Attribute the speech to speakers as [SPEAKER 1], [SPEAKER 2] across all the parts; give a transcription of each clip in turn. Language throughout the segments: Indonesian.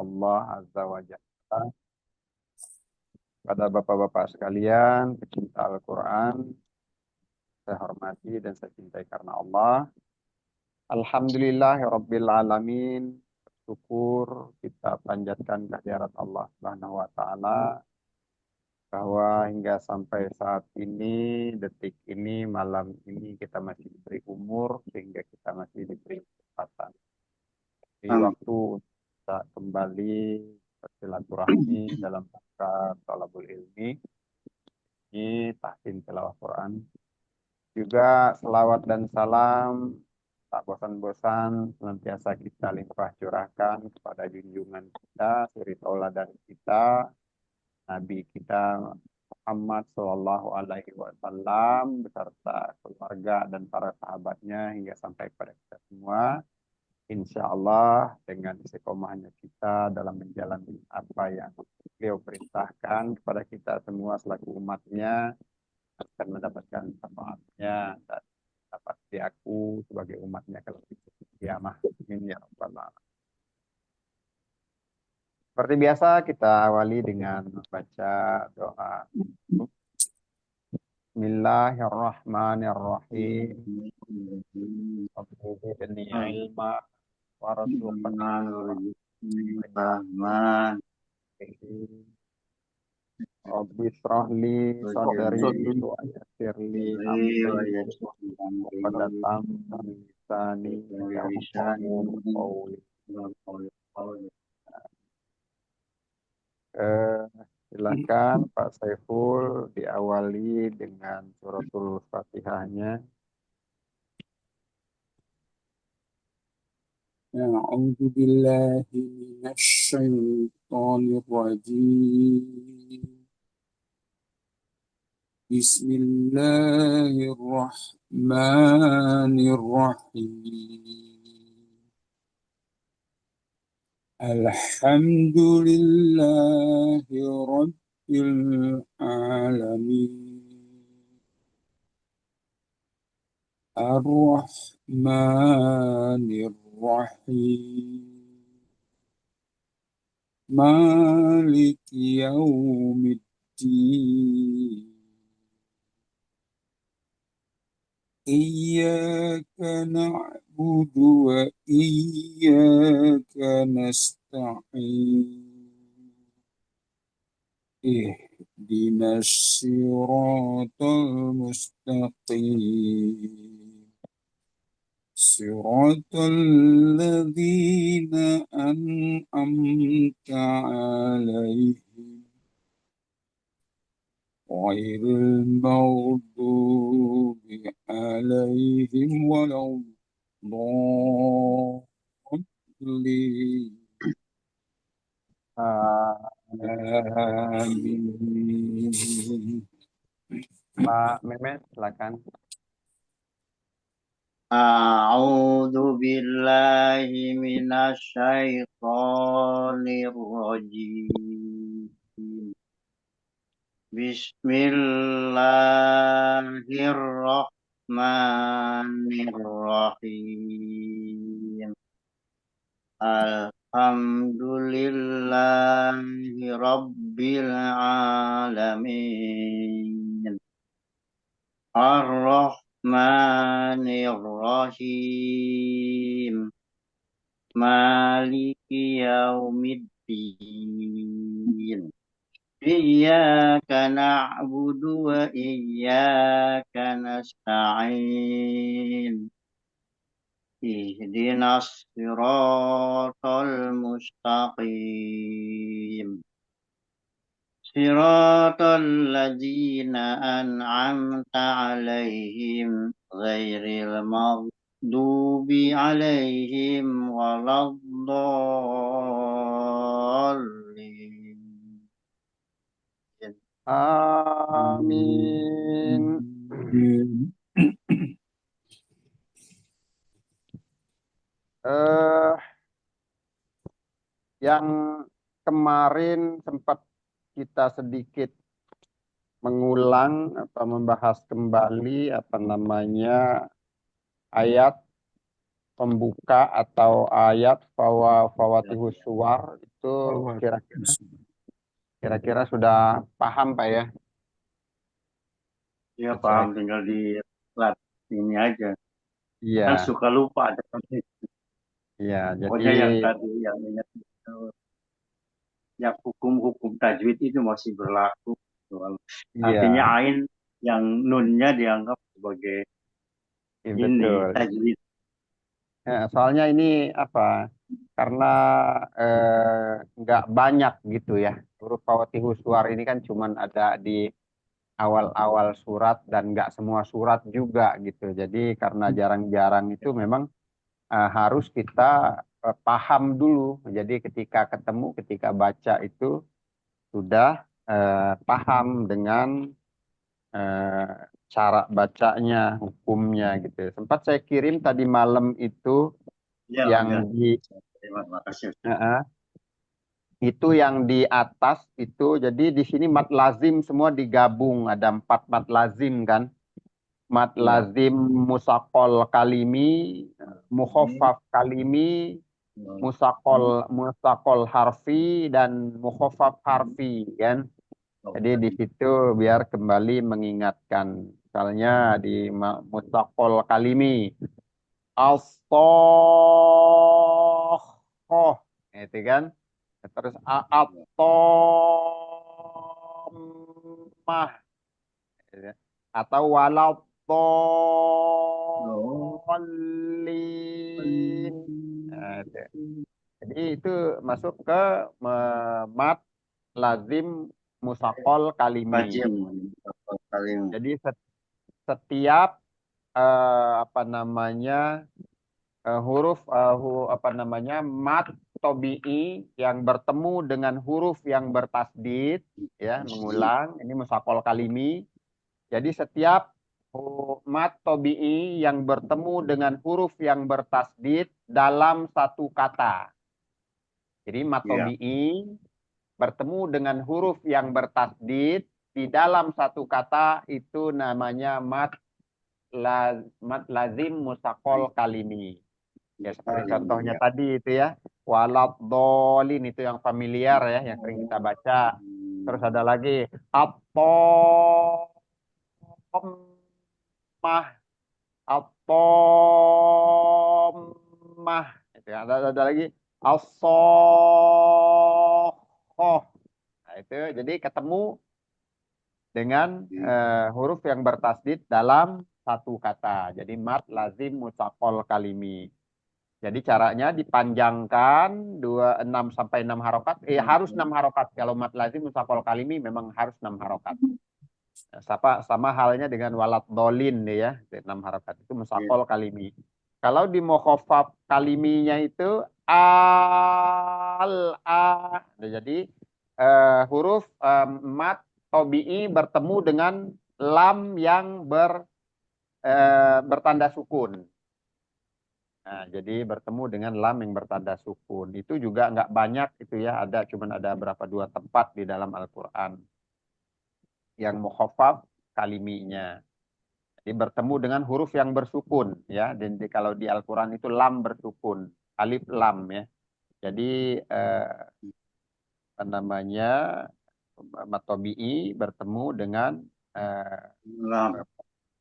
[SPEAKER 1] Allah Azza wa Jalla. Pada bapak-bapak sekalian, pecinta Al-Quran, saya hormati dan saya cintai karena Allah. Alhamdulillahirabbil alamin. Syukur kita panjatkan kehadirat Allah Subhanahu wa taala bahwa hingga sampai saat ini, detik ini, malam ini kita masih diberi umur sehingga kita masih diberi kesempatan. Di waktu kita kembali bersilaturahmi dalam rangka thalabul ilmi, ini tahsin tilawah Quran. Juga selawat dan salam tak bosan-bosan senantiasa kita limpah curahkan kepada junjungan kita, suri tauladan kita, Nabi kita Muhammad Shallallahu Alaihi Wasallam beserta keluarga dan para sahabatnya hingga sampai pada kita semua. Insya Allah dengan istiqomahnya kita dalam menjalani apa yang beliau perintahkan kepada kita semua selaku umatnya akan mendapatkan syafaatnya dan dapat diaku sebagai umatnya kalau di kiamah. Amin ya rabbal alamin. Seperti biasa kita awali dengan membaca doa. Bismillahirrahmanirrahim. Rabbi zidni ilma warzuqni
[SPEAKER 2] Rahman.
[SPEAKER 1] Rabbi shrah li sadri wa yassir li amri wa tamam lisani yafqahu qawli. Silakan Pak Saiful diawali dengan suratul Fatihahnya.
[SPEAKER 2] A'udzu billahi minasy syaithanir rajim. Bismillahirrahmanirrahim. Alhamdulillahi rabbil alamin. Ar-Rahmanir Rahim. Maliki yaumiddin. Iyyaka na'budu wa iyyaka nasta'in. Ihdinas siratal mustaqim. Siratal ladzina an'amta 'alaihim ghairil maghdubi 'alaihim waladdallin. Amin.
[SPEAKER 1] Pak Mehmet, silakan.
[SPEAKER 3] A'udzu billahi minasy syaithanir rajim. Bismillahirrahmanirrahim. Alhamdulillahi rabbil alamin. Ar-Rahmanir-Rahim. Maliki yaumiddin. Iyyaka na'budu wa iyyaka nasta'in. Ihdinas siratal mustaqim. Siratal ladzina an'amta 'alaihim ghairil maghdubi 'alaihim waladdallin.
[SPEAKER 1] Amin. Yang kemarin sempat kita sedikit mengulang atau membahas kembali ayat pembuka atau ayat fawatihus suwar itu kira-kira sudah paham Pak ya?
[SPEAKER 3] Ya
[SPEAKER 1] Sesuai.
[SPEAKER 3] paham, tinggal di ini aja. Kan
[SPEAKER 1] Iya,
[SPEAKER 3] suka lupa ada
[SPEAKER 1] iya. Jadi
[SPEAKER 3] pokoknya yang tadi yang ingat itu, ya hukum-hukum tajwid itu masih berlaku. Artinya
[SPEAKER 1] iya,
[SPEAKER 3] ain yang nunnya dianggap sebagai
[SPEAKER 1] iya
[SPEAKER 3] ini
[SPEAKER 1] betul.
[SPEAKER 3] tajwid.
[SPEAKER 1] Soalnya ini apa? Karena nggak banyak gitu ya. Huruf fawatihus suwar ini kan cuman ada di awal-awal surat dan nggak semua surat juga gitu. Jadi karena jarang-jarang itu memang harus kita paham dulu. Jadi ketika ketemu, ketika baca itu sudah paham dengan eh, cara bacanya, hukumnya gitu. Sempat saya kirim tadi malam itu
[SPEAKER 3] Ya,
[SPEAKER 1] yang
[SPEAKER 3] ya.
[SPEAKER 1] di
[SPEAKER 3] Terima kasih.
[SPEAKER 1] itu yang di atas itu. Jadi di sini mat lazim semua digabung, ada 4 mat lazim kan. Mat
[SPEAKER 3] Ya.
[SPEAKER 1] lazim musakol kalimi,
[SPEAKER 3] Ini,
[SPEAKER 1] mukhoffaf kalimi, musakol musakol harfi dan mukhoffaf harfi kan. Jadi di situ biar kembali mengingatkan. Misalnya di musakol kalimi, astoh, itu kan. Terus atomah, atau walau
[SPEAKER 3] oh,
[SPEAKER 1] dolin. Nah, itu. Jadi itu masuk ke mat lazim musakol kalimi.
[SPEAKER 3] Bajim kali ini.
[SPEAKER 1] Jadi setiap apa namanya huruf apa namanya mat tobi'i yang bertemu dengan huruf yang bertasdid ya, mengulang ini musakol kalimi. Jadi setiap mat tobi'i yang bertemu dengan huruf yang bertasdid dalam satu kata. Jadi mat
[SPEAKER 3] Ya,
[SPEAKER 1] tobi'i bertemu dengan huruf yang bertasdid di dalam satu kata itu namanya mat lazim musakol kalimi. Ya seperti
[SPEAKER 3] kali ini
[SPEAKER 1] contohnya
[SPEAKER 3] ya.
[SPEAKER 1] tadi itu ya. Walat dolin itu yang familiar ya, yang sering kita baca. Terus ada lagi atomah, atomah. Itu ya. Ada lagi asohoh. Nah, itu jadi ketemu dengan huruf yang bertasdid dalam satu kata. Jadi mat lazim musakol kalimi. Jadi caranya dipanjangkan 6 sampai 6 harokat. Harus 6 harokat. Kalau mat lazim musakol kalimi memang harus 6 harokat. Sama halnya dengan walat dolin deh ya. 6 harokat itu
[SPEAKER 3] Ya.
[SPEAKER 1] musakol kalimi. Kalau di mokhofaf kaliminya itu al. Jadi huruf mat tobi'i bertemu dengan lam yang bertanda sukun. Nah, jadi bertemu dengan lam yang bertanda sukun. Itu juga nggak banyak itu ya, cuman ada berapa 2 tempat di dalam Al-Quran yang mukhaffaf kaliminya. Jadi bertemu dengan huruf yang bersukun ya. Dan kalau di Al-Quran itu lam bersukun, alif lam ya. Jadi apa namanya matobi'i bertemu dengan eh,
[SPEAKER 3] Lam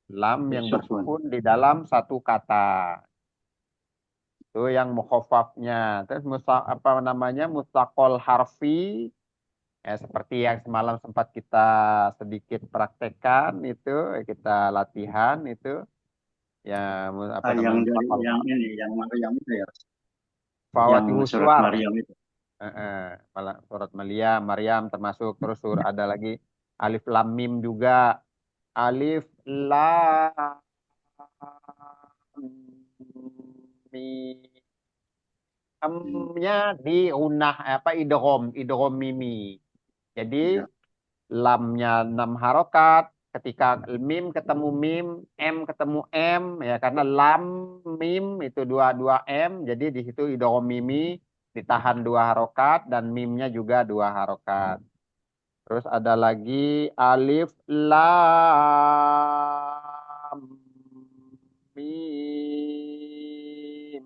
[SPEAKER 1] lam yang
[SPEAKER 3] bersukun.
[SPEAKER 1] bersukun di dalam satu kata. Itu yang mukhafafnya. Terus apa namanya mustaqol harfi ya, seperti yang semalam sempat kita sedikit praktekkan itu, kita latihan itu ya apa
[SPEAKER 3] Yang
[SPEAKER 1] namanya
[SPEAKER 3] dari
[SPEAKER 1] mustaqol
[SPEAKER 3] yang ini, yang Maryam itu ya, yang
[SPEAKER 1] fawatihus
[SPEAKER 3] surat
[SPEAKER 1] suwar.
[SPEAKER 3] Maryam itu.
[SPEAKER 1] Malah surat Maryam termasuk, terus ada lagi alif lam mim juga, alif lam mim. Nya di unah apa idgham mimi. Jadi
[SPEAKER 3] Ya.
[SPEAKER 1] lamnya 6 harokat, ketika mim ketemu mim, m ketemu m ya, karena lam mim itu dua m, jadi di situ idgham mimi ditahan 2 harokat dan mimnya juga 2 harokat. Terus ada lagi alif lam mim.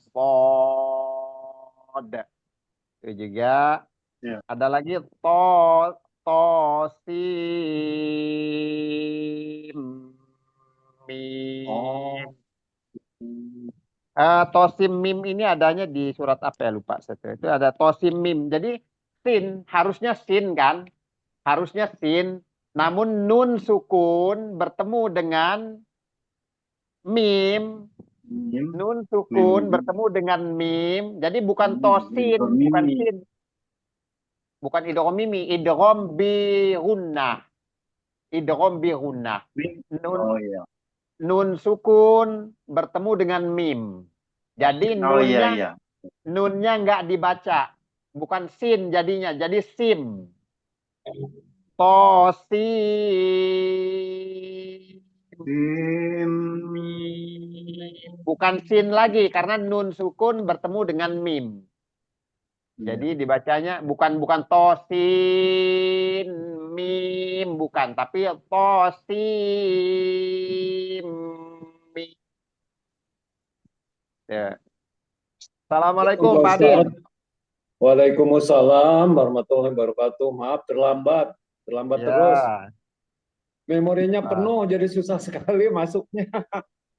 [SPEAKER 1] Sod. Itu juga.
[SPEAKER 3] Ya.
[SPEAKER 1] Ada lagi tosim mim.
[SPEAKER 3] Oh.
[SPEAKER 1] Tosim mim ini adanya di surat apa ya, lupa saya. Itu ada tosim mim. Jadi sin harusnya sin kan? Harusnya sin. Namun nun sukun bertemu dengan mim.
[SPEAKER 3] Mim.
[SPEAKER 1] Nun
[SPEAKER 3] Mim.
[SPEAKER 1] sukun bertemu dengan mim. Jadi bukan
[SPEAKER 3] Mim.
[SPEAKER 1] tosin, bukan
[SPEAKER 3] Mimi.
[SPEAKER 1] sin. Bukan idgham mimi, idgham bi gunnah. Idgham bi gunnah.
[SPEAKER 3] Mim.
[SPEAKER 1] Nun
[SPEAKER 3] Oh iya.
[SPEAKER 1] nun sukun bertemu dengan mim. Jadi
[SPEAKER 3] Oh iya
[SPEAKER 1] nunnya
[SPEAKER 3] iya.
[SPEAKER 1] nunnya nggak dibaca. Bukan sin jadinya, jadi sim. Tosim.
[SPEAKER 3] Mim.
[SPEAKER 1] Bukan sin lagi karena nun sukun bertemu dengan mim.
[SPEAKER 3] Iya.
[SPEAKER 1] Jadi dibacanya bukan tosin mim, bukan, tapi tosim mim. Ya. Assalamualaikum
[SPEAKER 4] Pak
[SPEAKER 1] Pak Adin.
[SPEAKER 4] Ustadz. Waalaikumsalam warahmatullahi wabarakatuh. Maaf terlambat terus.
[SPEAKER 1] Ya.
[SPEAKER 4] Memorinya
[SPEAKER 1] Ah,
[SPEAKER 4] penuh jadi susah sekali masuknya.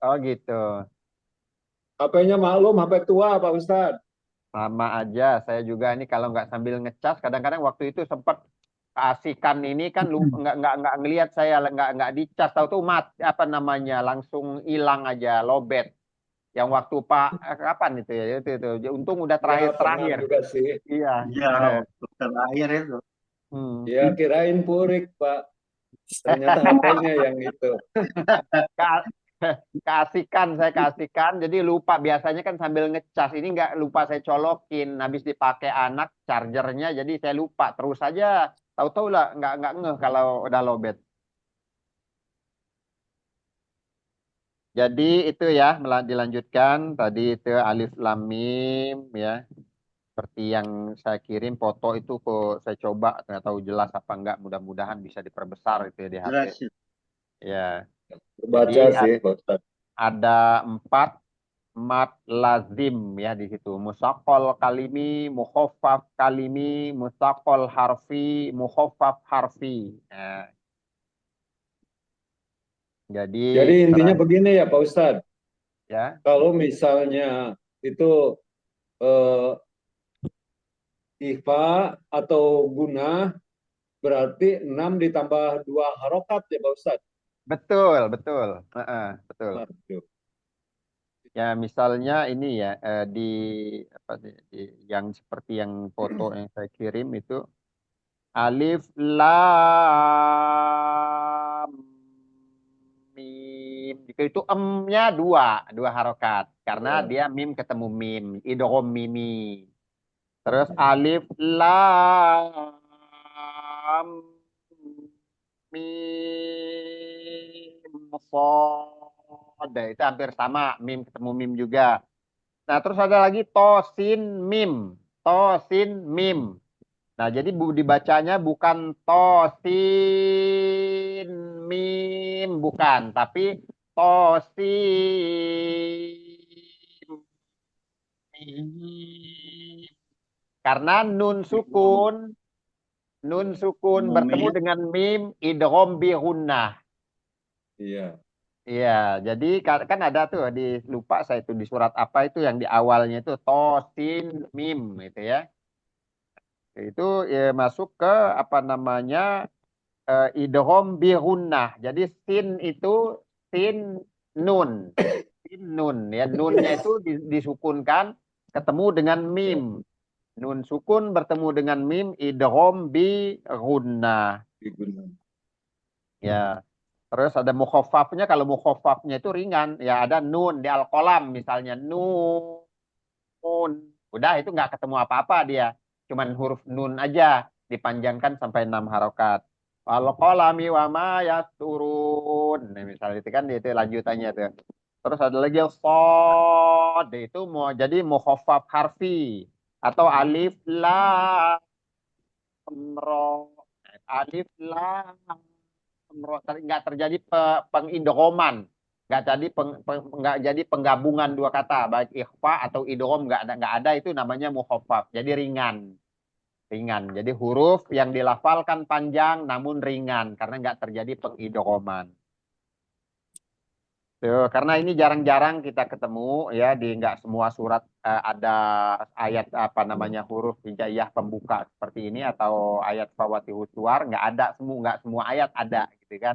[SPEAKER 1] oh gitu.
[SPEAKER 4] HP-nya maklum, HP tua Pak Ustadz.
[SPEAKER 1] Sama aja. Saya juga ini kalau nggak sambil ngecas, kadang-kadang waktu itu sempat keasikan ini kan lupa, nggak ngelihat saya nggak dicas, tahu tuh apa namanya langsung hilang aja lobet. Yang waktu Pak kapan itu ya itu. Untung udah
[SPEAKER 4] Ya pernah
[SPEAKER 1] terakhir.
[SPEAKER 4] juga sih.
[SPEAKER 1] Iya.
[SPEAKER 3] Iya, waktu terakhir itu.
[SPEAKER 1] Hmm.
[SPEAKER 4] Ya kirain purik Pak. Ternyata HP-nya yang itu.
[SPEAKER 1] Ke- Keasikan saya keasikan jadi lupa biasanya kan sambil ngecas ini nggak lupa saya colokin habis dipakai anak chargernya jadi saya lupa terus aja tahu-tahu lah nggak ngeh kalau udah lowbat. Jadi itu ya dilanjutkan tadi itu alif lam mim ya seperti yang saya kirim foto itu kok saya coba nggak tahu jelas apa nggak mudah-mudahan bisa diperbesar itu ya di HP
[SPEAKER 3] Jelas itu.
[SPEAKER 1] ya. Jadi
[SPEAKER 4] Baca sih Pak Ustadz.
[SPEAKER 1] ada 4 mat lazim ya di situ. Musakol kalimi, mukhoffaf kalimi, musakol harfi, mukhoffaf harfi. Nah, jadi
[SPEAKER 4] Jadi intinya
[SPEAKER 1] terang
[SPEAKER 4] begini ya Pak Ustadz.
[SPEAKER 1] ya.
[SPEAKER 4] Kalau misalnya itu eh, ikhfa atau gunah berarti 6 ditambah 2 harokat ya Pak Ustadz.
[SPEAKER 1] Betul, betul. Betul.
[SPEAKER 4] Waduh.
[SPEAKER 1] Ya, misalnya ini ya di apa yang seperti yang foto yang saya kirim itu alif lam mim. Jika itu emnya dua harokat karena
[SPEAKER 4] Ya.
[SPEAKER 1] dia mim ketemu mim, idgham mimi. Terus alif lam mim sod. Itu hampir sama, mim ketemu mim juga. Nah, terus ada lagi tosin mim. Tosin mim. Nah, jadi dibacanya bukan tosin mim, bukan, tapi tosin mim. Karena nun sukun bertemu
[SPEAKER 3] Umumnya
[SPEAKER 1] dengan mim idgham bi gunnah.
[SPEAKER 4] Iya.
[SPEAKER 1] Iya, jadi kan ada tuh di lupa saya itu di surat apa itu yang di awalnya itu tosin mim itu ya. Itu ya, masuk ke apa namanya idgham bi gunnah. Jadi sin itu sin nun. Sin nun ya. Nunnya itu disukunkan ketemu dengan mim. Nun sukun bertemu dengan mim idgham bi gunnah.
[SPEAKER 4] Digunakan.
[SPEAKER 1] Ya. Terus ada mukhaffafnya kalau mukhaffafnya itu ringan ya ada nun di al-qalam misalnya nun. Udah itu nggak ketemu apa-apa dia. Cuman huruf nun aja dipanjangkan sampai 6 harokat. Al-qalami wa ma yasturun. Nah, misalnya itu kan itu lanjutannya tuh. Terus ada lagi shad itu mau jadi mukhaffaf harfi atau alif lam ro. Alif lam ro nggak terjadi pengidghaman. nggak jadi penggabungan dua kata, baik ikhfa atau idgham nggak ada itu namanya mukhaffaf. Jadi ringan. Jadi huruf yang dilafalkan panjang namun ringan karena nggak terjadi pengidghaman. Tuh, karena ini jarang-jarang kita ketemu ya di nggak semua surat ada ayat apa namanya huruf hijaiyah pembuka seperti ini atau ayat fawatihus suwar nggak semua ayat ada gitu kan.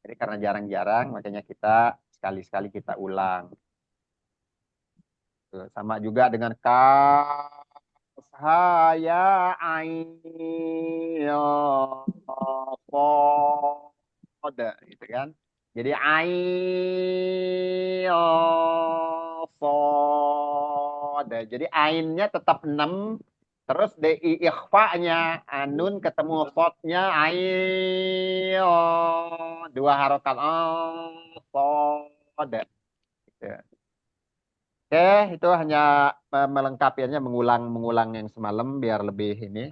[SPEAKER 1] Jadi karena jarang-jarang makanya kita sekali-sekali kita ulang. Tuh, sama juga dengan kaf ha ya ain qad gitu kan. Jadi ain sad. Jadi ainnya tetap 6 terus di ikhfa-nya nun ketemu sodnya ain dua harokat sad. Gitu. Oke, itu hanya melengkapinya mengulang yang semalam biar lebih ini.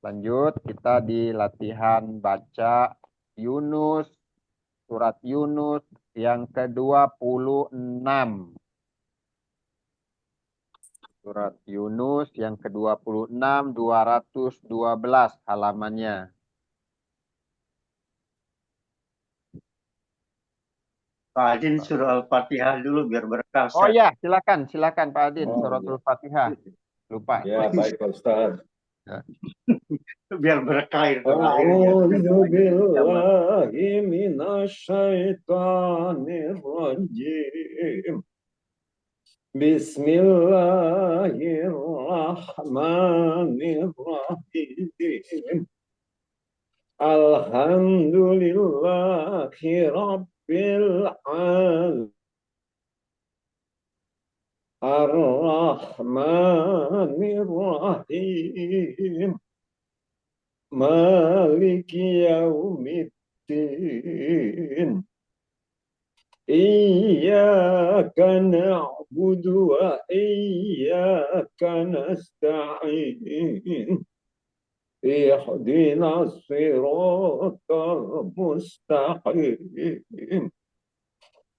[SPEAKER 1] Lanjut kita di latihan baca Yunus, surat Yunus yang ke-26. Surat Yunus yang ke-26, 212 halamannya.
[SPEAKER 3] Pak Adin surah Al-Fatihah dulu biar berkah.
[SPEAKER 1] Oh
[SPEAKER 3] Ustaz.
[SPEAKER 1] ya, silakan Pak Adin,
[SPEAKER 4] Oh,
[SPEAKER 1] suratul
[SPEAKER 4] ya.
[SPEAKER 1] Fatihah. Lupa.
[SPEAKER 4] Ya, baik Pak Ustaz.
[SPEAKER 3] Biar berkah itu.
[SPEAKER 4] A'udzu billahi minasyaitonir rajim. Bismillahirrahmanirrahim. Alhamdulillahi rabbil alamin. Ar-Rahmanir-Rahim. Maliki yaumiddin. Iyyaka na'budu wa iyyaka nasta'in. Ihdinas siratal mustaqim.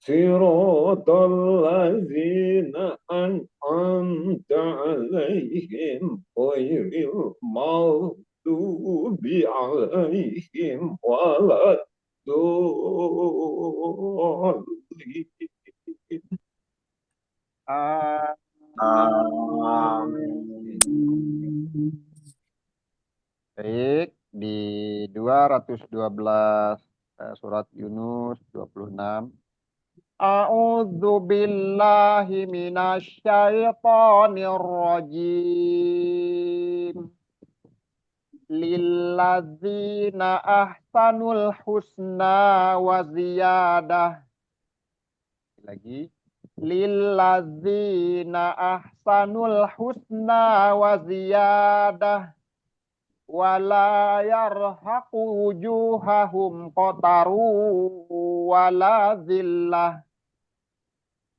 [SPEAKER 4] صراط الذين أنعمت عليهم غير المغضوب عليهم ولا الضالين.
[SPEAKER 1] Baik, di 212 surat Yunus 26. A'udzu billahi minasyaitonir rajim. Lilladzina ahsanul husna wa ziyadah. Lagi. Lilladzina ahsanul husna wa ziyadah. Wala yarhaqu wujuhahum qataru wala zillah.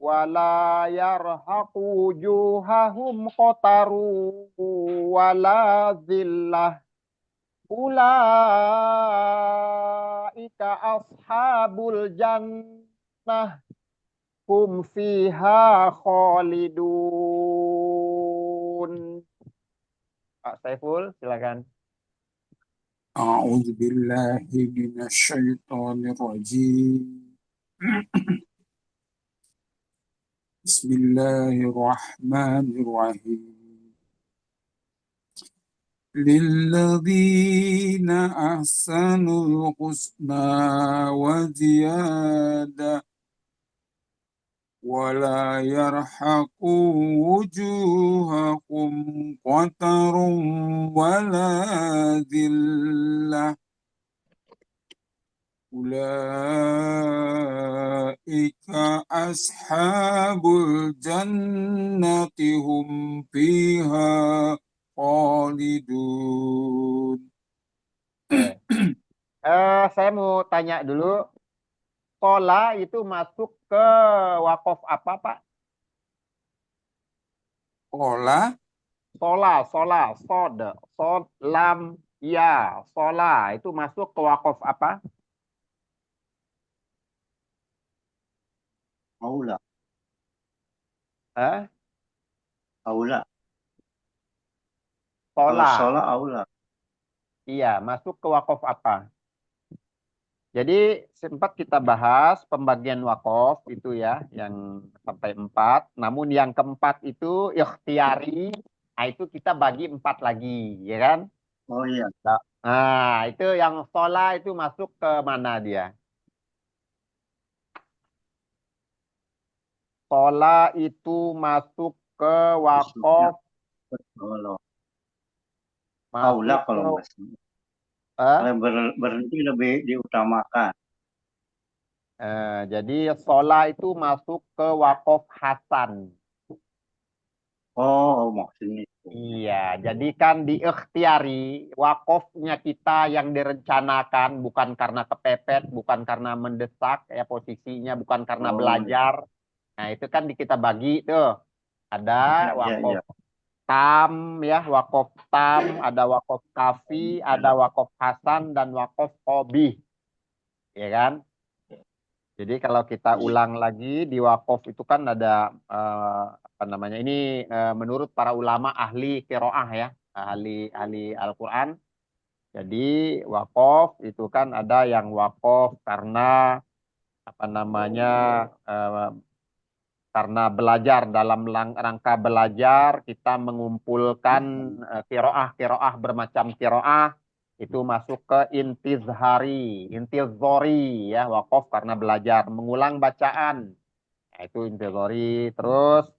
[SPEAKER 1] Wala yarhaqu wujuhahum qataru wala zillah. Ulaika ashabul jannah hum fiha khalidun. Pak Saiful, silakan.
[SPEAKER 2] أعوذ بالله من الشيطان الرجيم بسم الله الرحمن الرحيم للذين أحسنوا الحسنى وزيادة ولا يرحق وجوهكم قتر ولا ذلة أولئك أصحاب الجنة هم فيها خالدون.
[SPEAKER 1] Saya mau tanya dulu, kola itu masuk ke wakof apa, Pak?
[SPEAKER 2] Kola,
[SPEAKER 1] sod, lam, ya, sola itu masuk ke wakof apa?
[SPEAKER 3] Aula.
[SPEAKER 1] Eh?
[SPEAKER 3] Aula. Kalau
[SPEAKER 1] Sola.
[SPEAKER 3] sholat aula.
[SPEAKER 1] Iya, masuk ke wakaf apa? Jadi sempat kita bahas pembagian wakaf itu ya, yang sampai 4. Namun yang keempat itu ikhtiari, nah itu kita bagi 4 lagi, ya kan?
[SPEAKER 3] Oh iya.
[SPEAKER 1] Nah, itu yang sholat itu masuk ke mana dia? Sholat itu masuk ke
[SPEAKER 3] Masuknya
[SPEAKER 1] wakaf,
[SPEAKER 3] kalau aula
[SPEAKER 1] masuk ke
[SPEAKER 3] kalau masih.
[SPEAKER 1] eh,
[SPEAKER 3] Kalau berhenti lebih diutamakan.
[SPEAKER 1] jadi sholat itu masuk ke wakaf Hasan.
[SPEAKER 3] Oh, maksudnya itu.
[SPEAKER 1] Iya, jadi kan diikhtiari wakofnya kita yang direncanakan bukan karena kepepet, bukan karena mendesak ya posisinya, bukan karena
[SPEAKER 3] Oh iya.
[SPEAKER 1] belajar. Nah, itu kan kita bagi tuh. Ada
[SPEAKER 3] Iya,
[SPEAKER 1] wakof
[SPEAKER 3] iya.
[SPEAKER 1] tam ya, wakof tam, ada wakof kafi, ada wakof hasan dan wakof qobih, ya kan? Jadi kalau kita
[SPEAKER 3] Iya.
[SPEAKER 1] ulang lagi di wakaf itu kan ada apa namanya ini menurut para ulama ahli qiraah ya, ahli ahli Al-Qur'an. Jadi wakaf itu kan ada yang wakaf karena apa namanya eh, karena belajar dalam rangka belajar kita mengumpulkan qiraah bermacam qiraah itu masuk ke intizori ya wakaf karena belajar mengulang bacaan. Nah, itu intizori. Terus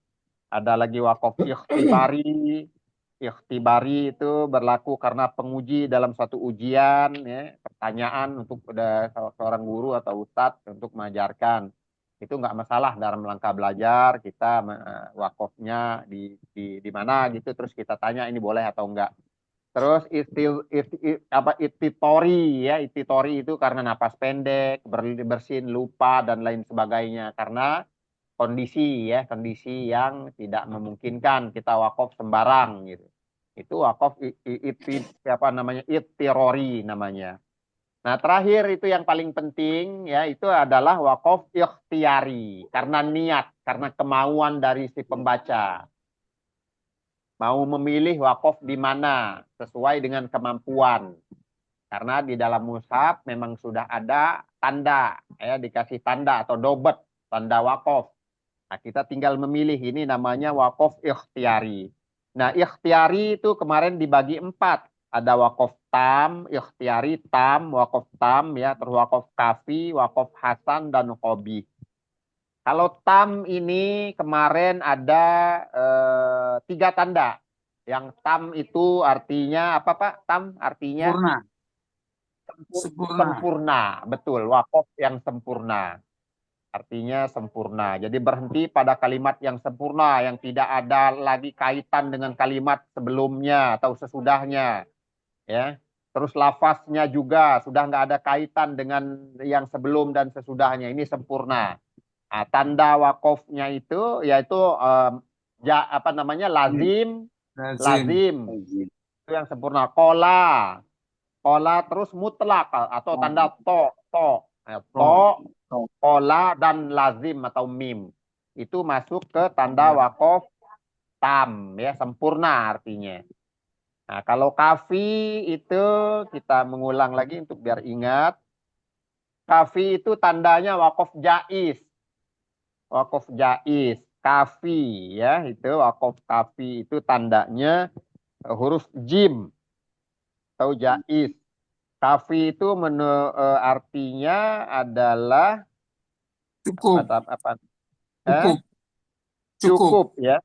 [SPEAKER 1] ada lagi wakaf ikhtibari. Ikhtibari itu berlaku karena penguji dalam suatu ujian ya, pertanyaan untuk seorang guru atau ustadz untuk mengajarkan. Itu nggak masalah dalam rangka belajar kita wakafnya di mana gitu terus kita tanya ini boleh atau enggak. Terus ititori ya, ititori itu karena napas pendek, bersin, lupa dan lain sebagainya karena kondisi ya, kondisi yang tidak memungkinkan kita wakaf sembarang gitu. Itu wakaf apa namanya? Ittirori namanya. Nah, terakhir itu yang paling penting ya, itu adalah wakaf ikhtiari karena niat, karena kemauan dari si pembaca. Mau memilih wakaf di mana sesuai dengan kemampuan. Karena di dalam mushaf memang sudah ada tanda, ya dikasih tanda atau dobet, tanda wakaf. Nah, kita tinggal memilih ini namanya wakaf ikhtiari. Nah, ikhtiari itu kemarin dibagi 4. Ada wakaf tam, ikhtiari tam, wakaf tam, ya, terus wakaf kafi, wakaf hasan, dan qobi. Kalau tam ini kemarin ada 3 tanda. Yang tam itu artinya apa Pak? Tam artinya
[SPEAKER 2] Sempurna. Sempurna.
[SPEAKER 1] sempurna, betul. Wakaf yang sempurna. Artinya sempurna. Jadi berhenti pada kalimat yang sempurna, yang tidak ada lagi kaitan dengan kalimat sebelumnya atau sesudahnya. Ya. Terus lafaznya juga sudah nggak ada kaitan dengan yang sebelum dan sesudahnya. Ini sempurna. Nah, tanda wakofnya itu yaitu apa namanya lazim,
[SPEAKER 2] Lazim.
[SPEAKER 1] lazim
[SPEAKER 3] Izin.
[SPEAKER 1] itu yang sempurna. Kola terus mutlak atau tanda to. To,
[SPEAKER 3] Oh,
[SPEAKER 1] kola dan lazim atau mim itu masuk ke tanda wakof tam ya sempurna artinya. Nah kalau kafi itu kita mengulang lagi untuk biar ingat. Kafi itu tandanya wakof jaiz, wakof jaiz. Kafi ya itu wakof kafi itu tandanya huruf jim atau jaiz. Kafi itu artinya adalah
[SPEAKER 2] Cukup.
[SPEAKER 1] apa
[SPEAKER 2] Cukup. Cukup.
[SPEAKER 1] cukup ya.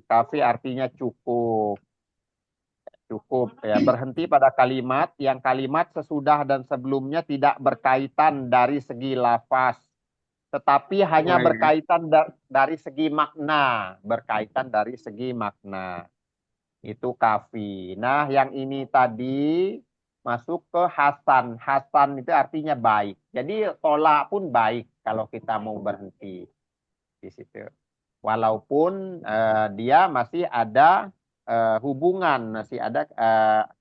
[SPEAKER 1] Kafi artinya cukup. Cukup ya. Berhenti pada kalimat yang kalimat sesudah dan sebelumnya tidak berkaitan dari segi lafaz, tetapi hanya
[SPEAKER 2] Baik.
[SPEAKER 1] berkaitan dari segi makna, berkaitan dari segi makna. Itu kafi. Nah, yang ini tadi masuk ke hasan. Hasan itu artinya baik. Jadi tolak pun baik kalau kita mau berhenti di situ. Walaupun dia masih ada hubungan, masih ada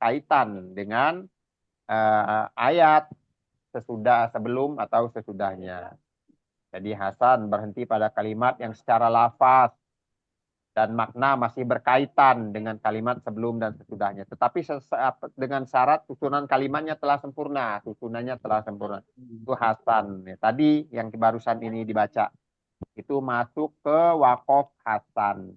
[SPEAKER 1] kaitan dengan ayat sebelum atau sesudahnya. Jadi Hasan berhenti pada kalimat yang secara lafaz dan makna masih berkaitan dengan kalimat sebelum dan sesudahnya. Tetapi dengan syarat susunan kalimatnya telah sempurna, susunannya telah sempurna. Itu Hasan. Ya, tadi yang barusan ini dibaca itu masuk ke wakof Hasan.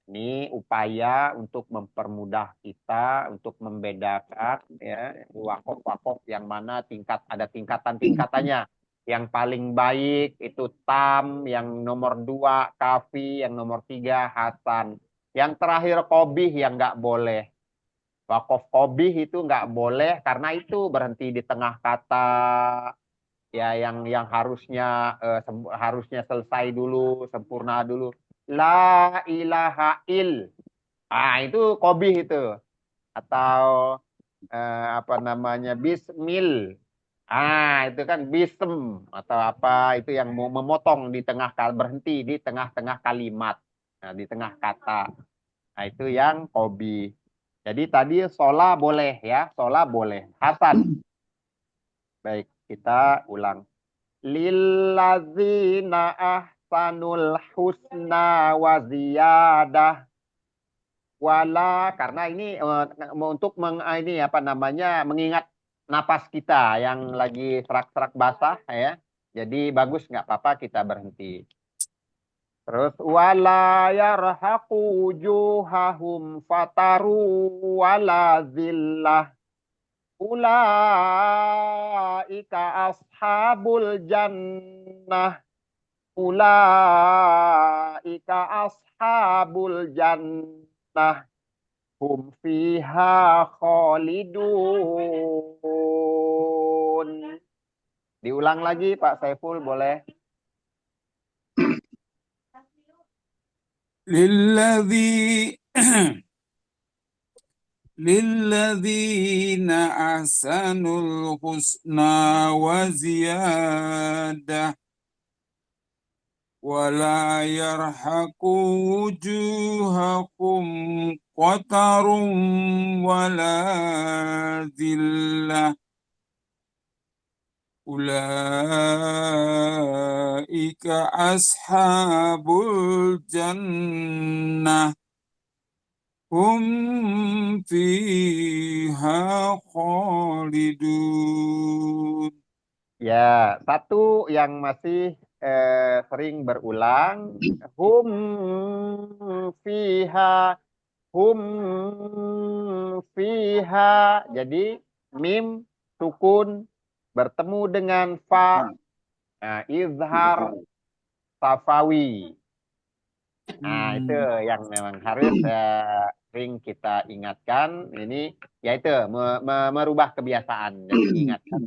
[SPEAKER 1] Ini upaya untuk mempermudah kita untuk membedakan ya wakof-wakof yang mana ada tingkatan-tingkatannya. Yang paling baik itu tam, yang nomor 2 kafi, yang nomor 3 hasan. Yang terakhir kobih yang nggak boleh. Wakof kobih itu nggak boleh karena itu berhenti di tengah kata ya yang harusnya selesai dulu, sempurna dulu. La ilaha il. Itu kobih itu. Atau apa namanya bismil. Itu kan bism atau apa itu yang mau memotong di tengah berhenti di tengah-tengah kalimat. Nah, di tengah kata. Nah, itu yang kobih. Jadi tadi sola boleh ya, sola boleh. Hasan. Baik, kita ulang. Lillazina ahsanul husna wa ziyadah. Karena ini untuk ini apa namanya mengingat napas kita yang lagi serak-serak basah ya. Jadi bagus nggak apa-apa kita berhenti. Terus wala yarhaqu wujuhahum fataru wala zillah ulaika ashabul jannah ulaika ashabul jannah hum fiha khalidun. Diulang lagi Pak Saiful boleh?
[SPEAKER 2] Lilladzina ahsanul husna wa ziyadah wala yarhaqu wujuhakum qatarun wala zillah ulaika ashabul jannah hum fiha khalidun.
[SPEAKER 1] Ya, satu yang masih sering berulang hum fiha hum fiha. Jadi mim sukun bertemu dengan fa. Nah, izhar safawi. Nah, itu yang memang harus sering kita ingatkan. Ini yaitu merubah kebiasaan dan mengingatkan.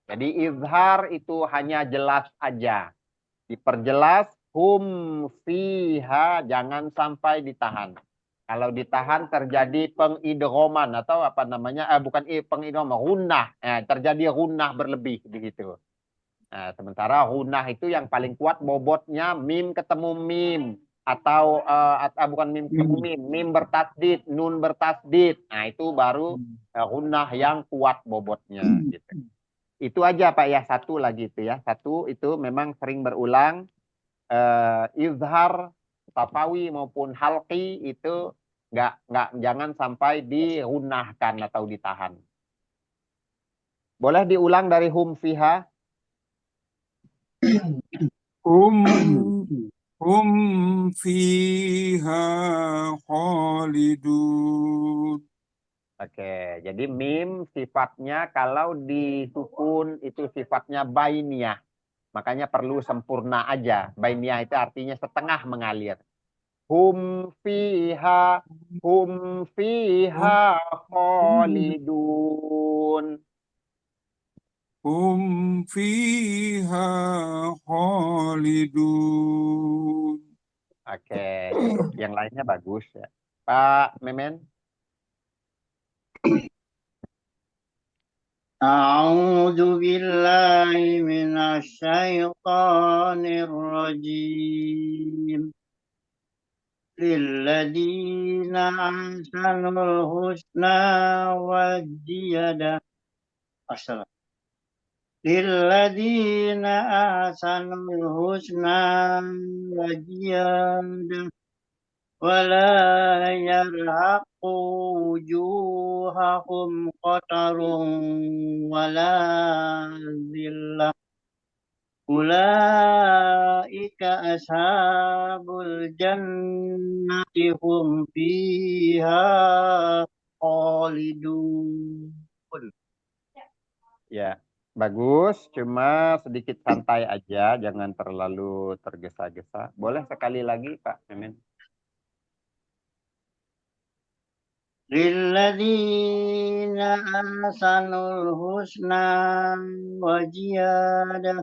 [SPEAKER 1] Jadi izhar itu hanya jelas aja. Diperjelas hum fiha, jangan sampai ditahan. Kalau ditahan terjadi pengidghaman atau apa namanya? Bukan pengidghaman, gunnah. Terjadi gunnah berlebih begitu. Nah, sementara gunnah itu yang paling kuat bobotnya mim ketemu mim atau bukan mim ketemu mim bertasdid, nun bertasdid. Nah, itu baru gunnah yang kuat bobotnya gitu. Itu aja Pak ya, satu lagi itu ya. Satu itu memang sering berulang izhar safawi maupun halqi itu jangan sampai dirunahkan atau ditahan. Boleh diulang dari hum fiha?
[SPEAKER 2] Hum fiha khalidun.
[SPEAKER 1] Oke, jadi mim sifatnya kalau disukun itu sifatnya bainiyah. Makanya perlu sempurna aja. Bainiyah itu artinya setengah mengalir. Hum fiha khalidun.
[SPEAKER 2] Hum fiha khalidun.
[SPEAKER 1] Oke, yang lainnya bagus ya. Pak Memen.
[SPEAKER 3] A'udzu billahi minasyaitonir rajim. Lilladzina ahsanul husna wa ziyadah. Assalam. للذين أحسنوا الحسنى وزيادة ولا يرهق وجوههم قتر ولا ذلة أولئك أصحاب الجنة هم فيها خالدون.
[SPEAKER 1] Ya, bagus. Cuma sedikit santai aja, jangan terlalu tergesa-gesa. Boleh sekali lagi, Pak Memen?
[SPEAKER 3] للذين أحسنوا الحسنى وزيادة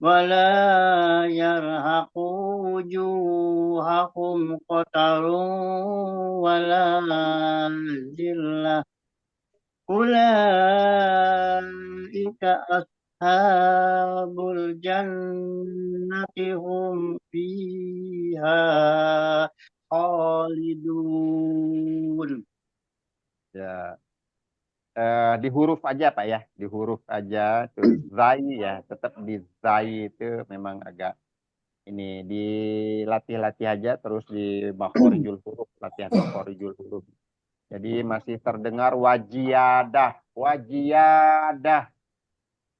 [SPEAKER 3] ولا يرهق وجوههم قتر ولا ذلة أولئك أصحاب الجنة هم فيها خالدون.
[SPEAKER 1] Ya, di huruf aja Pak ya, di huruf aja. Tuh, zai ya, tetap di zai itu memang agak ini dilatih-latih aja terus di makhorijul huruf, latihan makhorijul huruf. Jadi masih terdengar wajiyadah, wajiyadah,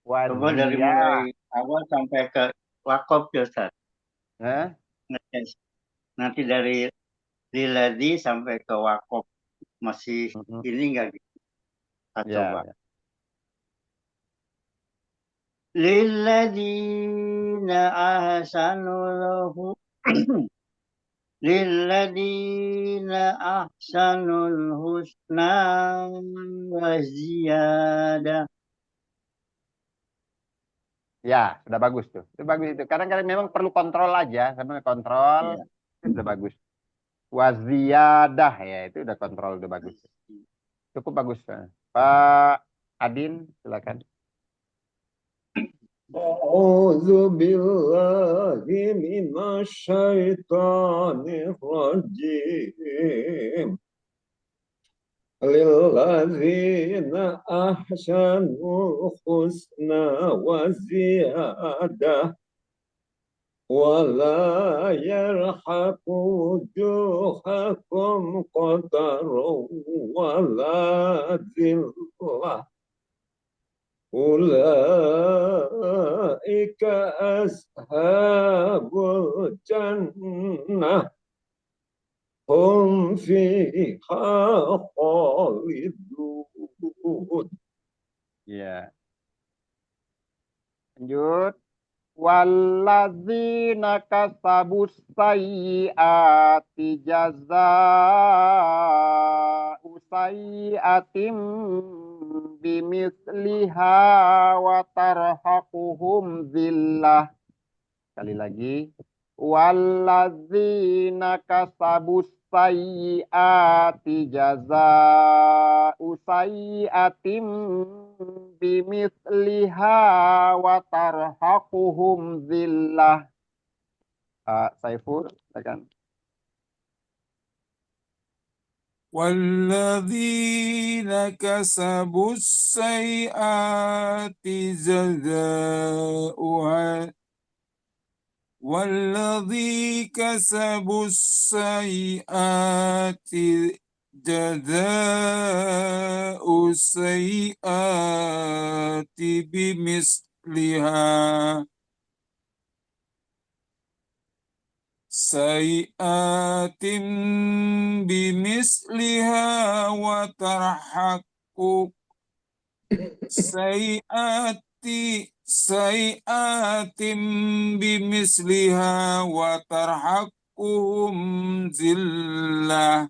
[SPEAKER 3] Coba dari
[SPEAKER 1] waziyah.
[SPEAKER 3] mulai awal sampai ke wakaf ya Ustaz.
[SPEAKER 1] Hah?
[SPEAKER 3] Nanti dari liladi sampai ke wakaf masih
[SPEAKER 1] Mhm.
[SPEAKER 3] ini enggak gitu. Kita
[SPEAKER 1] Ya,
[SPEAKER 3] coba.
[SPEAKER 1] ya.
[SPEAKER 3] Lilladina ahsanul lilladina ahsanul husna wa ziyadah.
[SPEAKER 1] Ya, sudah bagus tuh. Itu bagus itu. Kadang-kadang memang perlu kontrol aja, karena kontrol
[SPEAKER 3] Ya.
[SPEAKER 1] itu sudah bagus. Waziyadah ya, itu udah kontrol udah bagus. Cukup bagus. Pak Adin, silakan.
[SPEAKER 4] أعوذ بالله من الشيطان الرجيم للذين أحسنوا الحسنى وزيادة ولا يرحق وجوهكم قتر ولا ذلة أولئك أصحاب الجنة هم فيها خالدون.
[SPEAKER 1] Ya. Lanjut. Walladzina kasabus sayyiati jazaa'u sayyi'atim bimisliha wa tarhaquhum zillah. Sekali lagi. Walladzina kasabus sayyiati jazaa'u sayyi'atim bimisliha wa tarhaquhum zillah. Saiful, silakan.
[SPEAKER 2] والذين كسبوا السيئات جزاؤها والذي كسبوا السيئات جزاء السيئات بمثلها سيئات بمثلها وترحق سيئات بمثلها وترحقهم ذلة.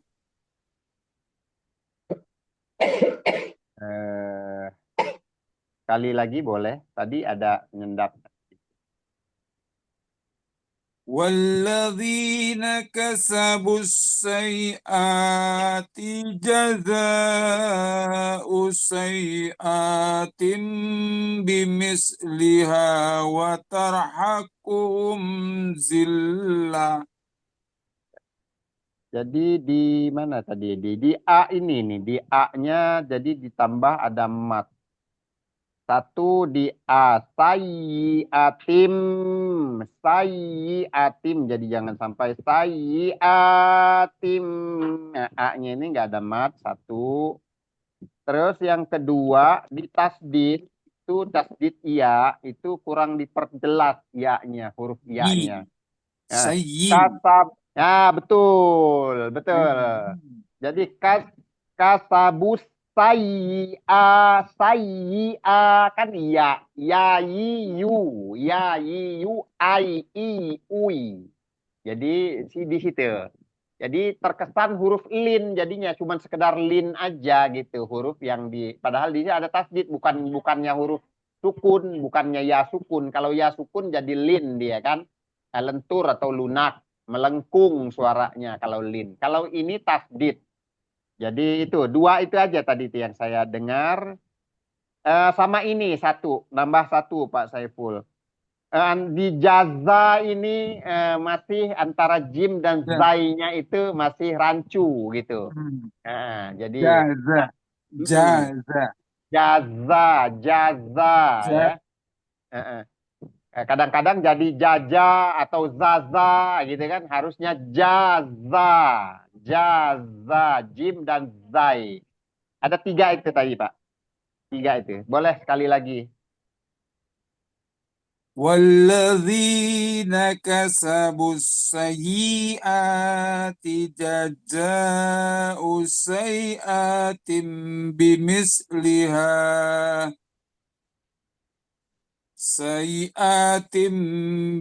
[SPEAKER 1] Kali lagi boleh. Tadi ada nyendak.
[SPEAKER 2] والذين كسبوا السيئات جزاء سيئات بمثلها وترحقهم ذلة.
[SPEAKER 1] Jadi di mana tadi? Di A ini nih. Di A-nya jadi ditambah ada mat. Satu di A. Sayyiatim. Sayyiatim. Jadi jangan sampai sayyiatim. Nah, A-nya ini nggak ada mat. Satu. Terus yang kedua di tasdid. Itu tasdid iya. Itu kurang diperjelas iya-nya. Huruf iya-nya. Nah,
[SPEAKER 2] Sayyi.
[SPEAKER 1] kasab. Ya, betul. Betul. Jadi kasabus sayyi'a kan iya ya yi yu ai i ui. Jadi di situ. Jadi terkesan huruf lin jadinya cuman sekedar lin aja gitu huruf yang padahal di sini ada tasdid bukannya huruf sukun, bukannya ya sukun. Kalau ya sukun jadi lin dia kan. Lentur atau lunak, melengkung suaranya kalau lin. Kalau ini tasdid. Jadi itu dua itu aja tadi itu yang saya dengar. Sama ini satu, nambah satu Pak Saiful. Di jaza ini masih antara jim dan
[SPEAKER 2] Ya.
[SPEAKER 1] zai-nya itu masih rancu gitu. Jadi
[SPEAKER 2] Jaza.
[SPEAKER 1] mm,
[SPEAKER 2] Jaza.
[SPEAKER 1] jaza, jaza ya.
[SPEAKER 2] Ja-
[SPEAKER 1] Kadang-kadang jadi jaja atau zaza gitu kan. Harusnya jaza, jaza, jim dan zai. Ada tiga itu tadi Pak. Tiga itu. Boleh sekali lagi.
[SPEAKER 2] والذين كسبوا السيئات جزاء سيئات بمثلها سيئات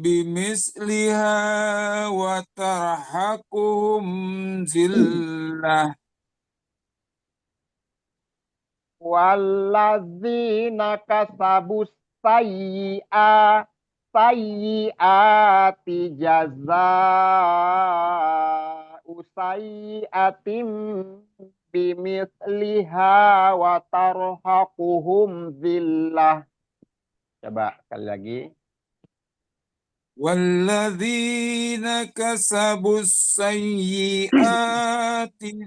[SPEAKER 2] بمثلها وترهقهم ذلة
[SPEAKER 1] Walladzina kasabus sayyiati jaza'u sayyiatim bimisliha wa tarhaquhum zillah. Coba sekali lagi.
[SPEAKER 2] والذين كسبوا السيئات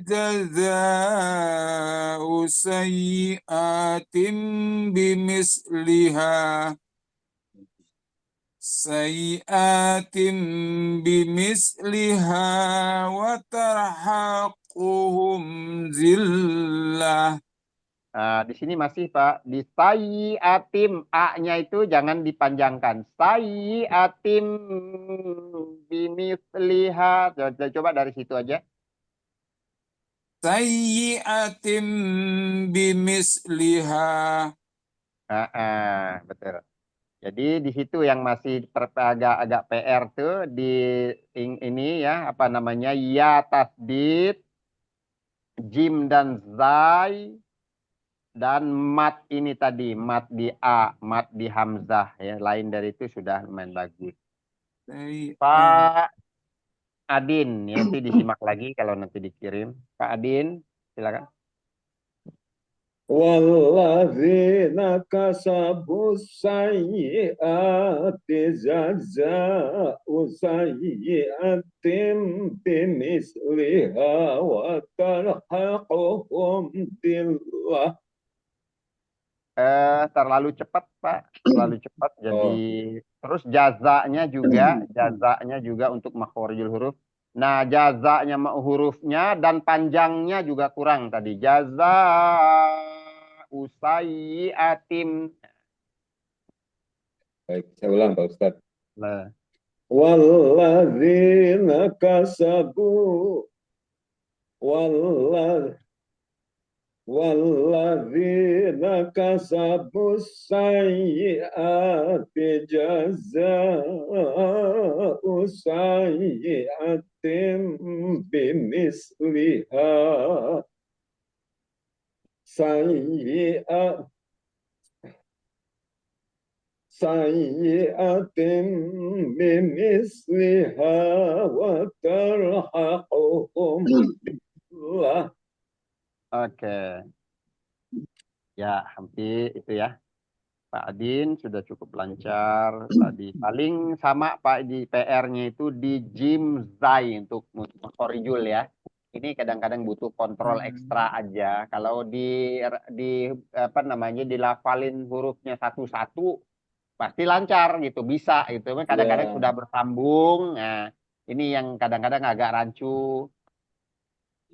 [SPEAKER 2] جزاء سيئات بمثلها سيئات بمثلها وترهقهم ذلة.
[SPEAKER 1] Nah, di sini masih Pak, di sayyiatim A-nya itu jangan dipanjangkan. Sayyiatim bimisliha. Coba dari situ aja.
[SPEAKER 2] سيئة بمثلها.
[SPEAKER 1] Betul. Jadi di situ yang masih agak PR tuh di ini ya apa namanya ya tasdid, jim dan zai dan mat ini tadi mat di A, mat di hamzah ya. Lain dari itu sudah lumayan bagus. Pak Adin, ya, nanti disimak lagi kalau nanti dikirim. Pak Adin, silakan.
[SPEAKER 4] Walladzina kasabus sayyiati jazaa'u sayyi'atin bimisliha wa tarhaquhum dillah.
[SPEAKER 1] Terlalu cepat Pak, terlalu cepat. Jadi terus jazanya juga untuk makhorijul huruf. Nah, jazanya hurufnya dan panjangnya juga kurang tadi. Jaza usayyiatim.
[SPEAKER 4] Baik, saya ulang Pak Ustadz.
[SPEAKER 1] Nah,
[SPEAKER 4] Walladzina kasabu walladzina kasabus sayyi'ati jazaa'u sayyi'atin bimisliha sayyi'atin bimisliha wa tarhaquhum billah.
[SPEAKER 1] oke. Ya, hampir itu ya. Pak Adin sudah cukup lancar tadi. Paling sama Pak di PR-nya itu di jim zai untuk makhorijul ya. Ini kadang-kadang butuh kontrol ekstra aja. Kalau di apa namanya dilafalin hurufnya satu-satu pasti lancar gitu, bisa gitu. Kadang-kadang
[SPEAKER 4] Ya,
[SPEAKER 1] sudah bersambung. Nah, ini yang kadang-kadang agak rancu.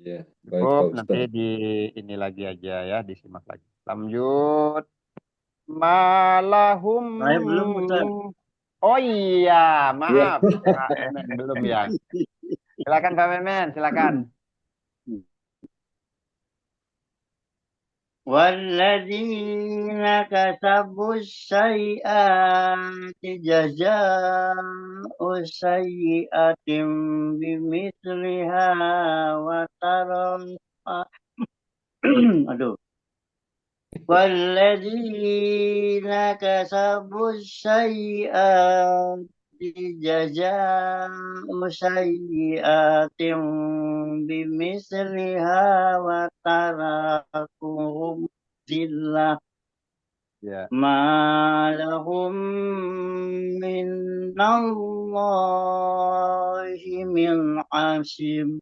[SPEAKER 4] ya. Baik
[SPEAKER 1] Cukup
[SPEAKER 4] Pak
[SPEAKER 1] nanti
[SPEAKER 4] Ustadz.
[SPEAKER 1] di ini lagi aja ya, disimak lagi. Lanjut. Malahum.
[SPEAKER 3] Saya belum Ustaz.
[SPEAKER 1] Oh iya,
[SPEAKER 4] Ya,
[SPEAKER 1] maaf. Pak Memen belum ya. Silakan Pak Memen, silakan.
[SPEAKER 3] والذين كسبوا السيئات جزاء سيئة بمثلها وترى aduh والذين كسبوا السيئات جزاء سيئات بمثلها وتركهم ذلة
[SPEAKER 1] Ya,
[SPEAKER 3] ما لهم من الله من عاصم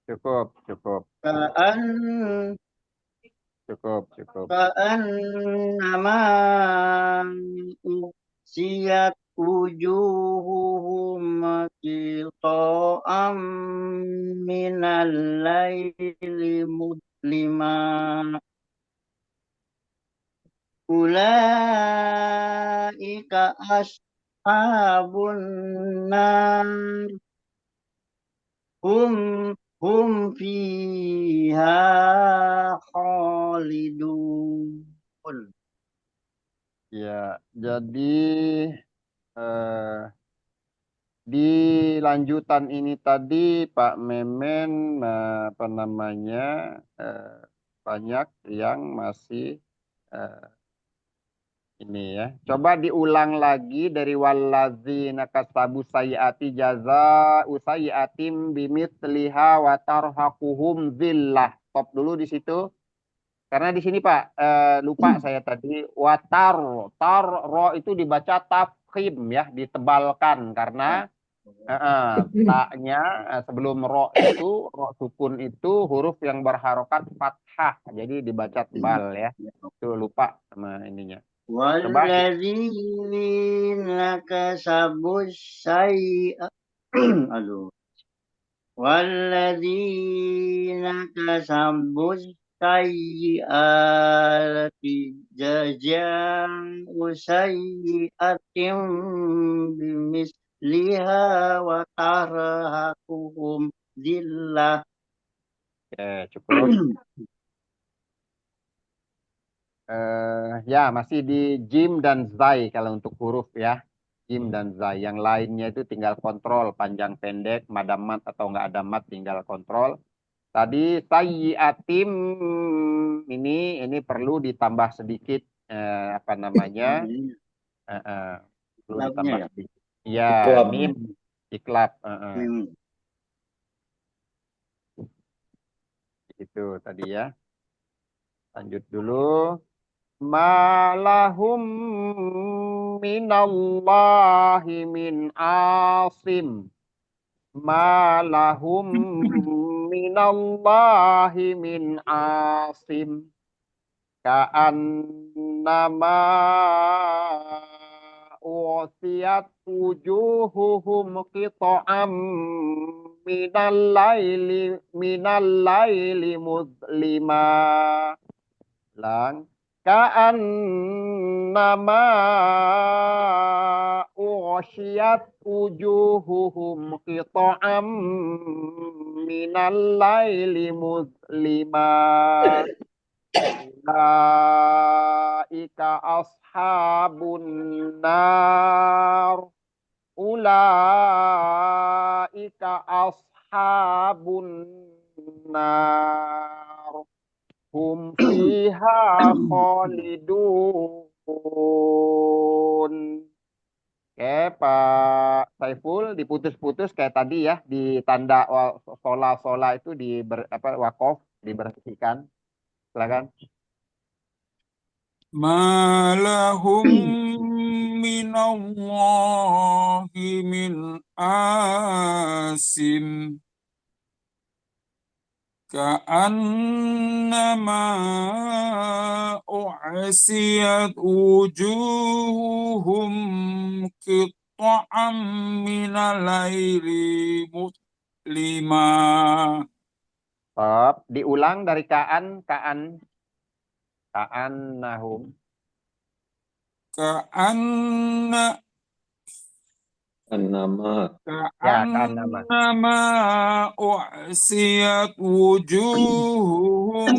[SPEAKER 1] cukup. Cukup.
[SPEAKER 3] كأنما أغشيت وجوههم قطاعا من الليل مظلما أولئك أصحاب النار هم فيها خالدون.
[SPEAKER 1] Ya, jadi eh, di lanjutan ini tadi Pak Memen apa namanya banyak yang masih eh, ini ya. Coba diulang lagi dari walladzina kasabu sayyiati jazaa'u sayyi'atim bimitsliha wa tarhaquhum zillah. Stop dulu di situ. Karena di sini Pak, lupa saya tadi tar ro itu dibaca tafkhim ya, ditebalkan karena taknya sebelum ro itu ro sukun itu huruf yang berharokat fathah, jadi dibaca tebal ya. Itu lupa sama ininya. Coba
[SPEAKER 3] والذين كسبوا السيئات aduh والذين كسبوا السيئات جزاء سيئة بمثلها وترهقهم ذلة.
[SPEAKER 1] cukup. Ya masih di jim dan zai kalau untuk huruf ya. Jim dan zai. Yang lainnya itu tinggal kontrol panjang pendek, madamat atau nggak ada mat tinggal kontrol. Tadi sayyiatim ini perlu ditambah sedikit apa namanya? Perlu
[SPEAKER 3] Labnya
[SPEAKER 1] ditambah
[SPEAKER 3] ya.
[SPEAKER 1] sedikit. Ya,
[SPEAKER 4] Iklab.
[SPEAKER 1] mim iklab. Itu tadi ya. Lanjut dulu. Malahum minallahi min asim. Malahum minallahi min asim. Ka'annama u'siyat wujuhuhum qita'am minal laili muzlima. Lang. Ka'annama u'siyat wujuhuhum qita'am minal laili muzlima. Ulaika ashabun nar. Ulaika ashabun nar. Hum fiha khalidun. Oke, Pak Saiful diputus-putus kayak tadi ya di tanda sola itu apa wakof diberhentikan. Silakan.
[SPEAKER 2] ما لهم من الله من عاصم كأنما أعسيت وجوههم قطعا من الليل مظلما.
[SPEAKER 1] Stop. Diulang dari ka'an nahum.
[SPEAKER 2] كأن
[SPEAKER 4] An-nama.
[SPEAKER 1] Ya, ka'an nama.
[SPEAKER 2] كأنما أعسيت وجوههم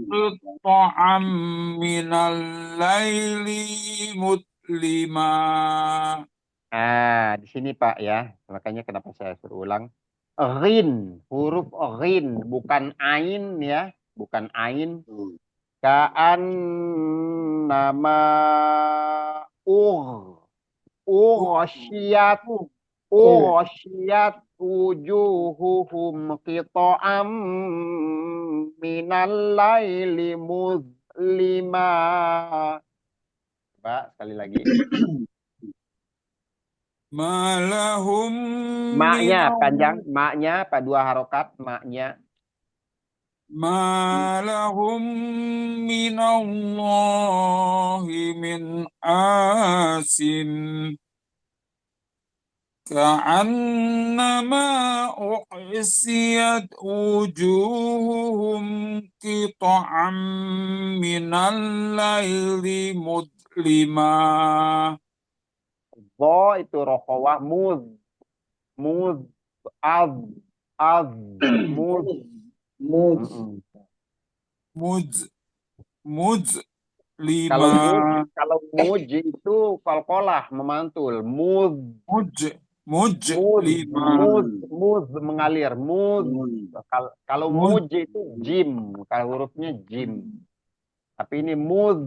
[SPEAKER 2] قطعا من الليل مظلما.
[SPEAKER 1] Di sini Pak ya. Makanya kenapa saya suruh ulang. Ghin, huruf ghin, bukan ain ya, bukan ain. Ka'an nama ughsyiyat wujuhuhum qita'am minal laili muzlima. Coba sekali lagi.
[SPEAKER 2] ما لهم من
[SPEAKER 1] Maknya panjang, maknya Pak, 2 harokat, maknya.
[SPEAKER 2] ما لهم من الله من عاصم كأنما أعسيت وجوههم قطعا من الليل مظلما.
[SPEAKER 1] Bo itu rokhawah, muz, az, muz.
[SPEAKER 4] Muz.
[SPEAKER 1] Mm-mm.
[SPEAKER 2] مظلما.
[SPEAKER 1] Kalau muj itu qalqalah, memantul.
[SPEAKER 2] مظلما.
[SPEAKER 1] Mengalir. Kalau
[SPEAKER 2] مج
[SPEAKER 1] muj itu jim, kalau hurufnya jim. Tapi ini muz.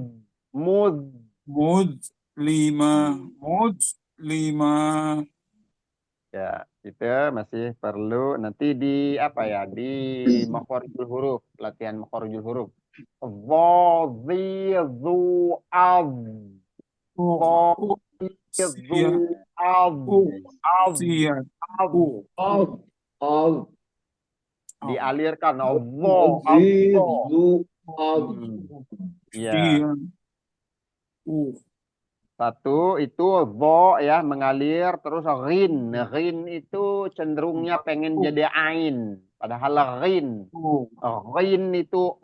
[SPEAKER 2] مظلما. مظلما.
[SPEAKER 1] Ya, itu masih perlu nanti di apa ya, di makharijul huruf, latihan makharijul huruf. Dha, zi, zu, az. Dha, zi, zu, az. Az,
[SPEAKER 2] أغسيت
[SPEAKER 1] az.
[SPEAKER 4] Al. Al.
[SPEAKER 1] Dialirkan. Dha, az.
[SPEAKER 4] Zizu. Al.
[SPEAKER 1] Ya. Satu itu dha ya, mengalir, terus ghin. Ghin itu cenderungnya pengen jadi ain, padahal ghin. Ghin itu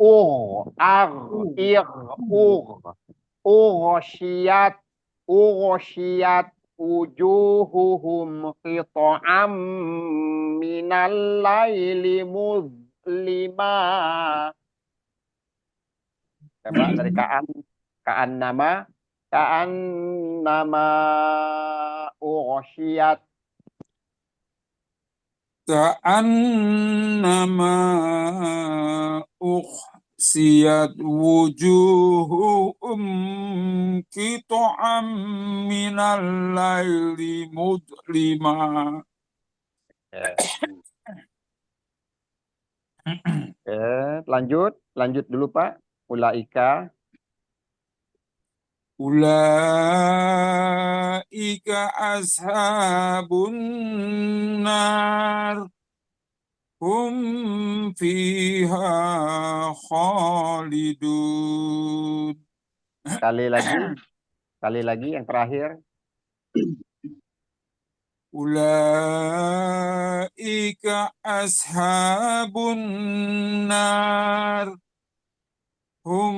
[SPEAKER 1] ughsyiyat wujuhuhum qita'am minal laili muzlima. Coba dari nama ughsyiyat.
[SPEAKER 2] كأنما أغسيت وجوههم قطعا من الليل مظلما.
[SPEAKER 1] Lanjut dulu Pak. Ulaika.
[SPEAKER 2] أولئك أصحاب النار هم فيها خالدون.
[SPEAKER 1] Sekali lagi yang terakhir.
[SPEAKER 2] أولئك أصحاب النار هم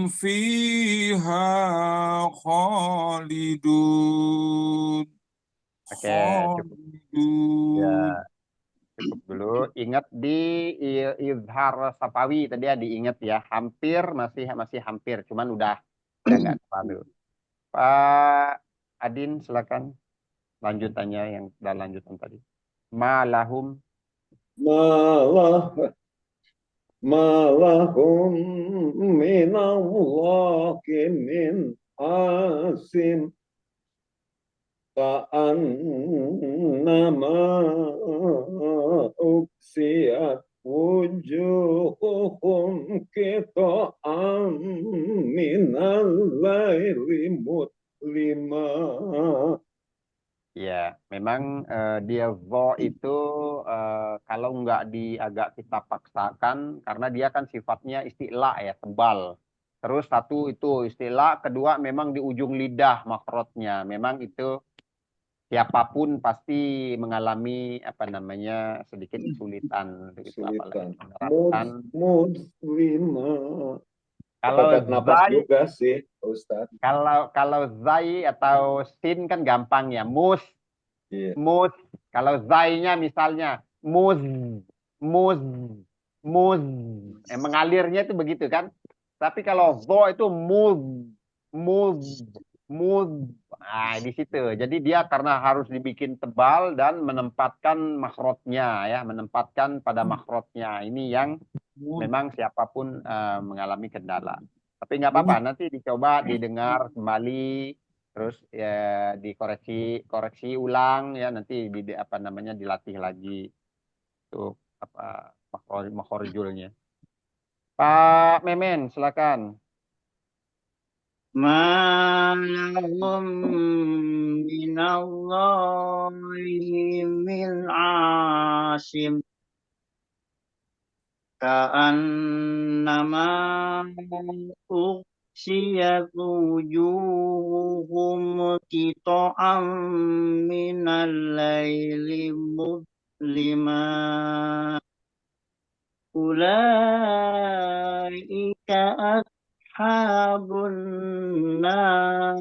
[SPEAKER 2] فيها خالدون.
[SPEAKER 1] Oke, cukup. Ya, cukup dulu. Ingat di izhar sapawi tadi ya, diingat ya. Hampir, masih hampir. Cuman udah nggak terlalu. Pak Adin, silakan lanjutannya yang sudah lanjutan tadi. Malahum.
[SPEAKER 4] Malahum minallahi min asim. Ka'annama uksiyat wujuhuhum qita'am minal laili mudlima.
[SPEAKER 1] Ya, Memang dia vo itu kalau nggak agak kita paksakan karena dia kan sifatnya istilah ya tebal. Terus satu itu istilah, kedua memang di ujung lidah makrotnya. Memang itu siapapun pasti mengalami apa namanya sedikit kesulitan begitu apalagi
[SPEAKER 4] Kesulitan.
[SPEAKER 1] menerapkan.
[SPEAKER 4] Mudrima.
[SPEAKER 1] Kalau
[SPEAKER 4] Kepegat napas
[SPEAKER 1] zai
[SPEAKER 4] juga sih, Pak Ustadz.
[SPEAKER 1] kalau zai atau sin kan gampang ya.
[SPEAKER 4] Iya.
[SPEAKER 1] Mus. Kalau zai-nya misalnya muz, muz, muz. Mengalirnya itu begitu kan. Tapi kalau zo itu muz, muz, muz. Nah, di situ. Jadi dia karena harus dibikin tebal dan menempatkan makrotnya ya, menempatkan pada makrotnya. Ini yang memang siapapun mengalami kendala. Tapi nggak apa-apa, nanti dicoba didengar kembali, terus ya koreksi ulang ya, nanti apa namanya dilatih lagi untuk apa makhorijulnya. Pak Memen, silakan.
[SPEAKER 3] Ma lahum minallahi min asim ka'annama ughsiyat wujuhuhum qita'am minal laili mudlima ulaika ashabun nar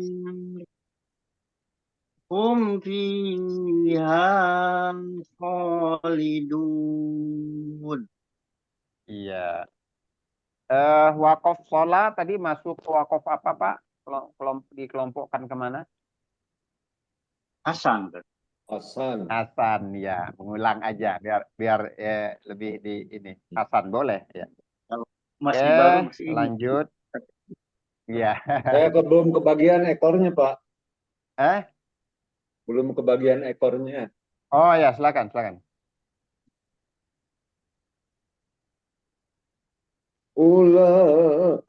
[SPEAKER 3] hum fiha khalidun.
[SPEAKER 1] Iya. Wakaf sholat tadi masuk wakaf apa Pak? Dikelompokkan kemana?
[SPEAKER 3] Hasan.
[SPEAKER 4] Hasan.
[SPEAKER 1] Hasan ya, mengulang aja biar lebih di ini. Hasan boleh ya.
[SPEAKER 3] Kalau
[SPEAKER 1] Oke,
[SPEAKER 3] masih baru masih ini.
[SPEAKER 1] lanjut. Iya.
[SPEAKER 4] Saya belum kebagian ekornya, Pak.
[SPEAKER 1] Eh?
[SPEAKER 4] Belum kebagian ekornya.
[SPEAKER 1] Oh ya, silakan, silakan.
[SPEAKER 4] Ulaika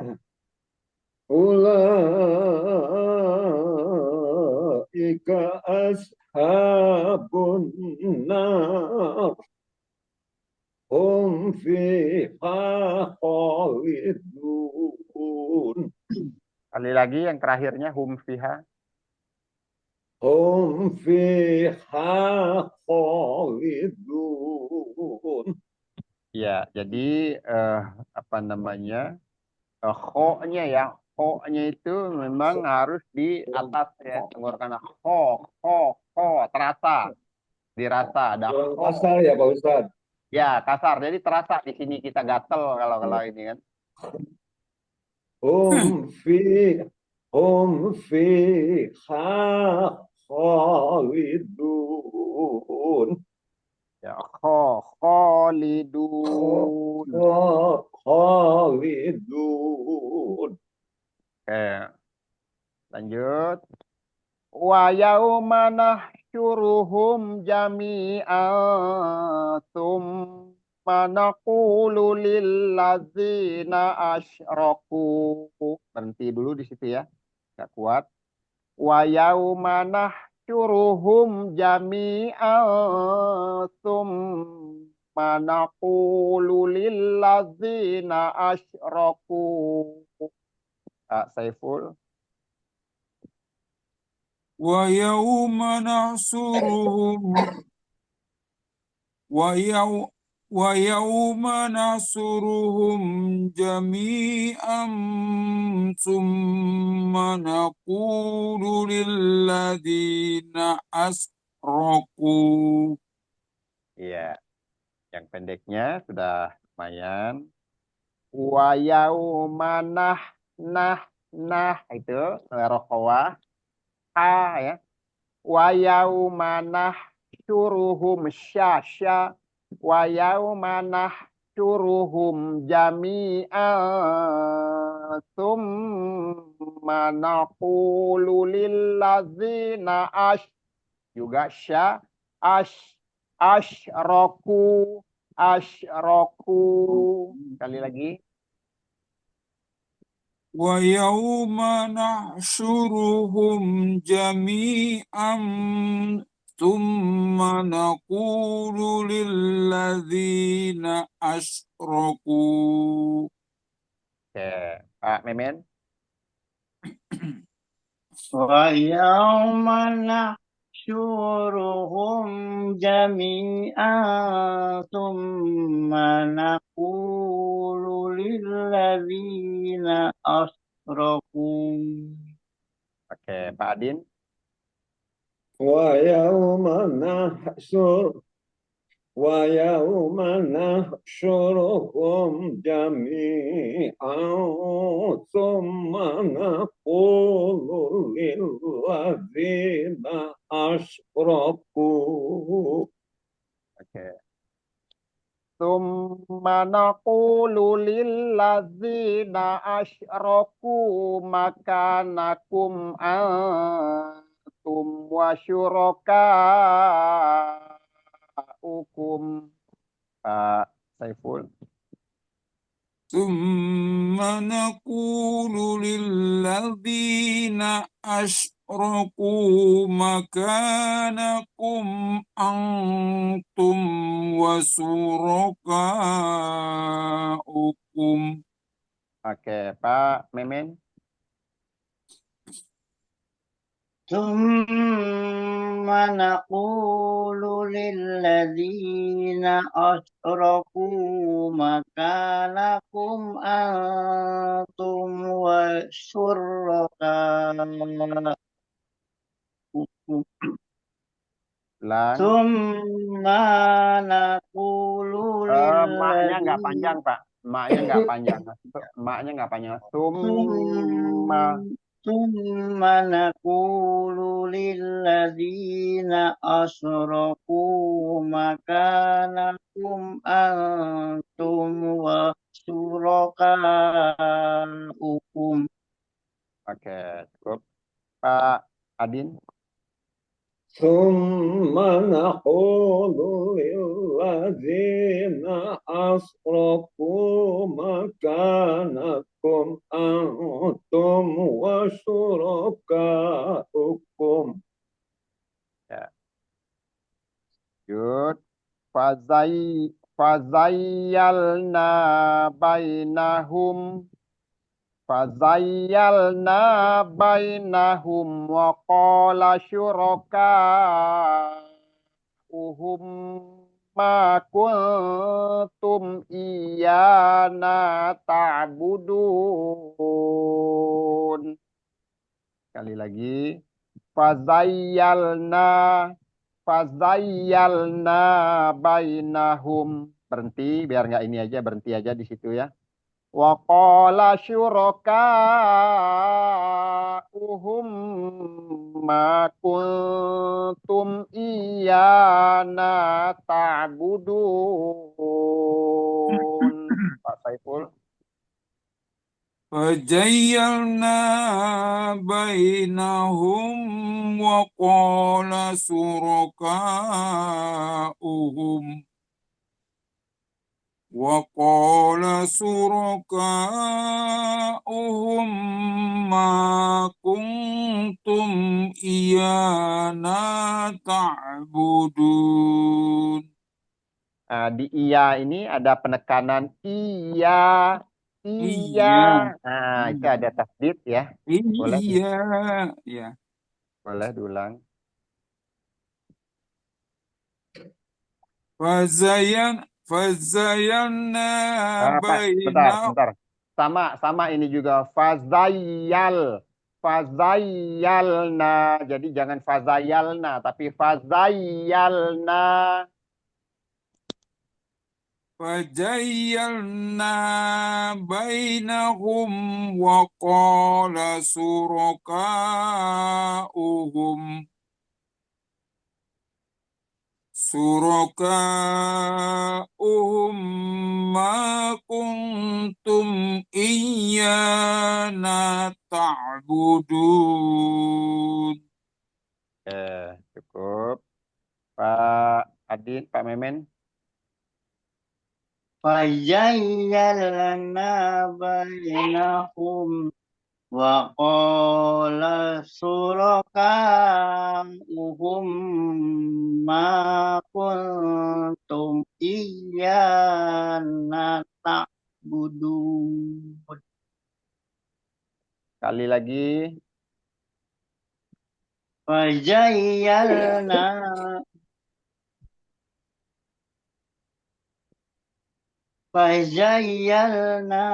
[SPEAKER 4] ashabun nar hum fiha khalidun.
[SPEAKER 1] Kali lagi yang terakhirnya hum fiha.
[SPEAKER 4] Hum fiha khalidun.
[SPEAKER 1] Ya, jadi apa namanya? Kho-nya ya, kho-nya itu memang harus di atas ya, tenggorokan kho, kho, kho, terasa, dirasa ada
[SPEAKER 4] Kurang
[SPEAKER 1] kho.
[SPEAKER 4] kasar ya, Pak Ustadz.
[SPEAKER 1] Ya, kasar. Jadi terasa di sini kita gatel kalau ini kan.
[SPEAKER 4] Hum fi hum fiha khalidun.
[SPEAKER 1] Ya, khalidun.
[SPEAKER 4] Khalidun.
[SPEAKER 1] Oke, lanjut. Wa yauma nahsyuruhum jami'an tsumma naqulu lillazina asyraku. Berhenti dulu di situ ya. Enggak kuat. Wa yauma nahsyuruhum jami'an tsumma naqulu lillazina asyraku. Saiful.
[SPEAKER 2] ويوم نحشرهم ويوم نحشرهم جميعا ثم نقول للذين أشركوا.
[SPEAKER 1] Iya, yang pendeknya sudah lumayan. Wa yauma nah itu rokhawah ha ya. Wa yauma nahsyuruhum syasya wa yauma nahsyuruhum jami'an tsumma naqulu lillazina juga asyraku sekali lagi.
[SPEAKER 2] ويوم نحشرهم جميعا ثم نقول للذين أشركوا
[SPEAKER 1] Oke, Pak Memen.
[SPEAKER 3] ويوم نحشرهم جميعا ثم نقول للذين أشركوا
[SPEAKER 1] Oke, Pak Adin.
[SPEAKER 4] ويوم نحشر ويوم نحشرهم جميعا ثم نقول للذين أشركوا
[SPEAKER 1] Oke. Tsumma naqulu lilladzina asyraku makanakum antum wa syurakaukum. Pak Saiful.
[SPEAKER 2] ثم نقول للذين أشركوا مكانكم أنتم وشركاؤكم
[SPEAKER 1] Oke, Pak Memen.
[SPEAKER 3] ثم نقول للذين أشركوا مكانكم أنتم وشركاؤكم
[SPEAKER 1] Ulang.
[SPEAKER 3] ثم نقول
[SPEAKER 1] Maknya nggak
[SPEAKER 3] للذين
[SPEAKER 1] panjang, Pak. Maknya nggak panjang. Maknya nggak panjang. Summa.
[SPEAKER 3] ثم نقول للذين أشركوا مكانكم أنتم وشركاؤكم
[SPEAKER 1] Oke, cukup. Pak Adin.
[SPEAKER 4] ثم نقول للذين أشركوا مكانكم أنتم وشركاؤكم.
[SPEAKER 1] Ya. Yud. Fazayyalna bainahum. Fazayyalna bainahum wa qala uhum ma kuntum iyana ta'budun. Sekali lagi. Fazayyalna bainahum. Berhenti biar nggak ini aja, berhenti aja di situ ya. Wa qala uhum ma kuntum iyana ta'budun. Pak Saiful.
[SPEAKER 2] فزيّلنا بينهم وقال شركاؤهم ما كنتم إيانا تعبدون.
[SPEAKER 1] Nah, di iya ini ada penekanan iya, iya.
[SPEAKER 2] Iya.
[SPEAKER 1] Nah, itu ada tasdid ya. Boleh,
[SPEAKER 2] Iya, ya.
[SPEAKER 1] boleh diulang.
[SPEAKER 2] Fazayyana
[SPEAKER 1] Bentar. Sama ini juga fazayyalna. Jadi jangan fazayyalna, tapi fazayyalna.
[SPEAKER 2] فزيّلنا بينهم وقال شركاؤهم ما كنتم إيانا تعبدون.
[SPEAKER 1] Cukup. Pak Adin, Pak Memen.
[SPEAKER 3] فزيّلنا بينهم وقال شركاؤهم ما كنتم إيانا تعبدون.
[SPEAKER 1] Sekali lagi.
[SPEAKER 3] فزيّلنا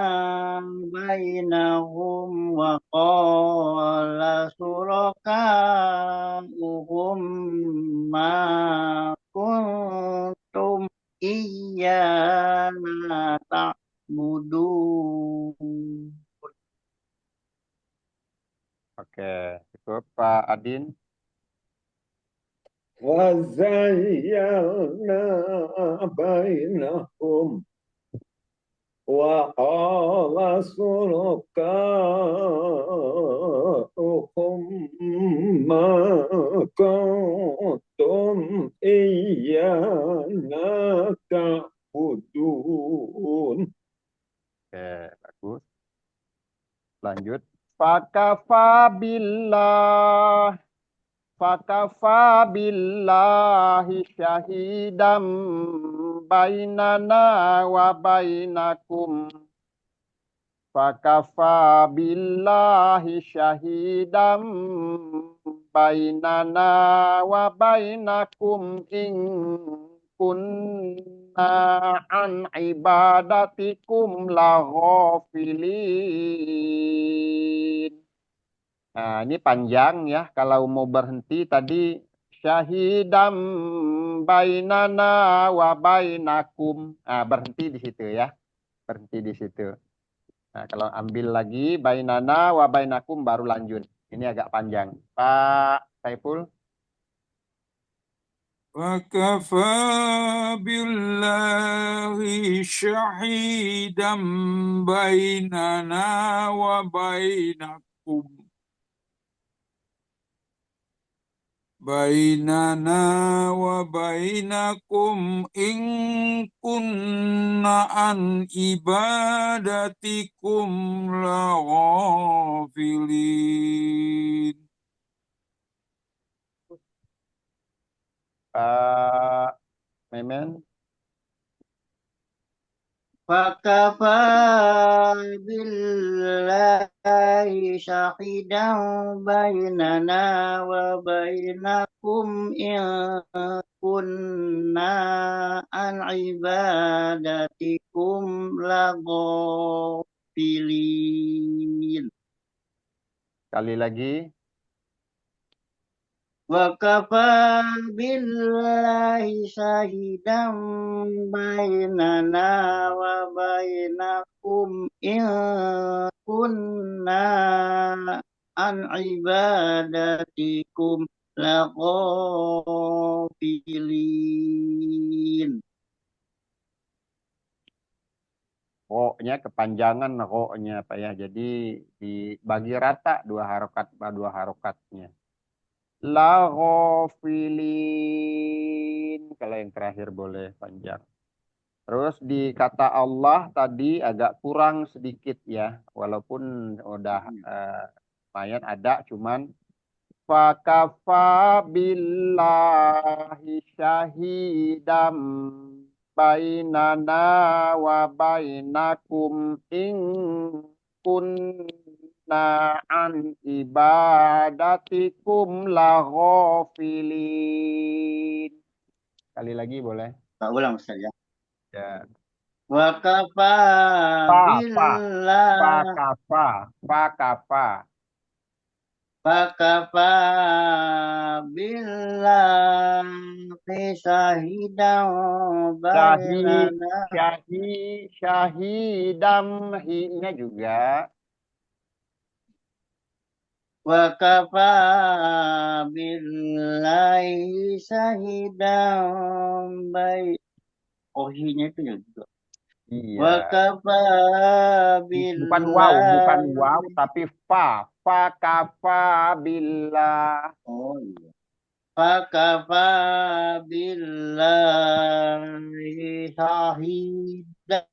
[SPEAKER 3] بينهم وقال شركاؤهم ما كنتم إيانا تعبدون.
[SPEAKER 1] Oke, cukup Pak Adin.
[SPEAKER 4] وزيّلنا بينهم وقال شركاؤهم ما كنتم إيانا تعبدون.
[SPEAKER 1] Oke, bagus. Lanjut. Fakafa billahi syahidam bainana wa bainakum. Fakafa billahi syahidam bainana wa bainakum in kunna an ibadatikum laghafilin. Nah, ini panjang ya. Kalau mau berhenti tadi syahidam bainana wa bainakum. Nah, berhenti di situ ya. Berhenti di situ. Nah, kalau ambil lagi bainana wa bainakum baru lanjut. Ini agak panjang. Pak Saiful.
[SPEAKER 2] وكفى بالله شهيدا بيننا وبينكم إن كنا عن عبادتكم لغافلين.
[SPEAKER 1] Pak Memen.
[SPEAKER 3] فكفى بالله شهيدا بيننا وبينكم إن كنا عن عبادتكم لغافلين.
[SPEAKER 1] Sekali lagi.
[SPEAKER 3] وكفى بالله شهيدا بيننا وبينكم إن كنا عن عبادتكم لغافلين.
[SPEAKER 1] Ro-nya kepanjangan ro-nya Pak ya. Jadi dibagi rata dua harokatnya. La ghafilin. Kalau yang terakhir boleh panjang. Terus di kata Allah tadi agak kurang sedikit ya. Walaupun udah lumayan ada cuman fakafa billahi syahidam bainana wa bainakum in kunna an ibadatikum laghafilin. Sekali lagi boleh?
[SPEAKER 3] Pak ulang Ustaz ya.
[SPEAKER 1] Ya.
[SPEAKER 3] Wakafa billah
[SPEAKER 1] Fakafa.
[SPEAKER 3] Fakafa billahi syahidan bainana
[SPEAKER 1] Syahidam hi-nya juga.
[SPEAKER 3] Wakafa billahi syahidan hi-nya itu juga.
[SPEAKER 1] Iya.
[SPEAKER 3] Wakafa
[SPEAKER 1] Bukan wow,
[SPEAKER 3] billahi
[SPEAKER 1] tapi fa. Fakafa billah.
[SPEAKER 3] Oh iya. Fakafa billahi shahidan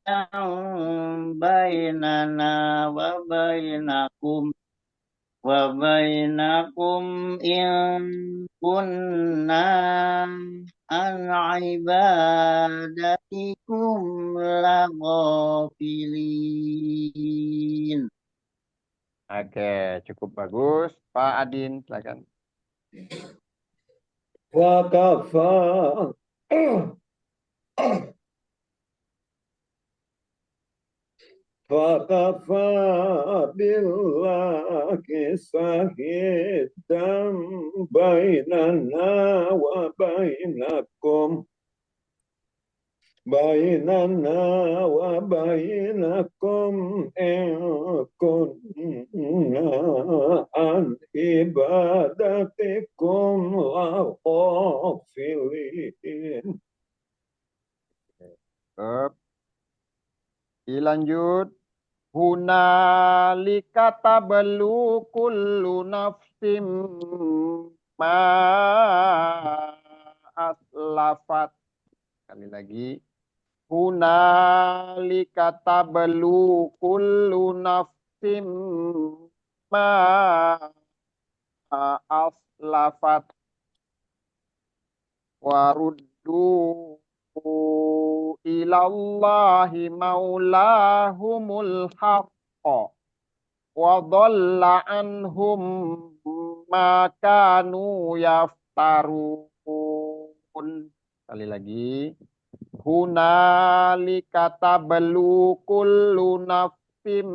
[SPEAKER 3] bainana wa bainakum
[SPEAKER 5] وبينكم إن كنا عن عبادتكم لغافلين.
[SPEAKER 1] Oke, cukup bagus. Pak Adin, silakan.
[SPEAKER 4] وكفى فكفى بالله شهيدا بيننا وبينكم إن كنا عن عبادتكم غافلين.
[SPEAKER 1] Dilanjut. Hunalika tablu kullu nafsim ma aslafat. Sekali lagi. Hunalika tablu kullu nafsim ma aslafat waruddu ilallahi maulahumul haqqa wa dhalla anhum ma kanu yaftarun. Sekali lagi. Hunalika tablu kullu nafsim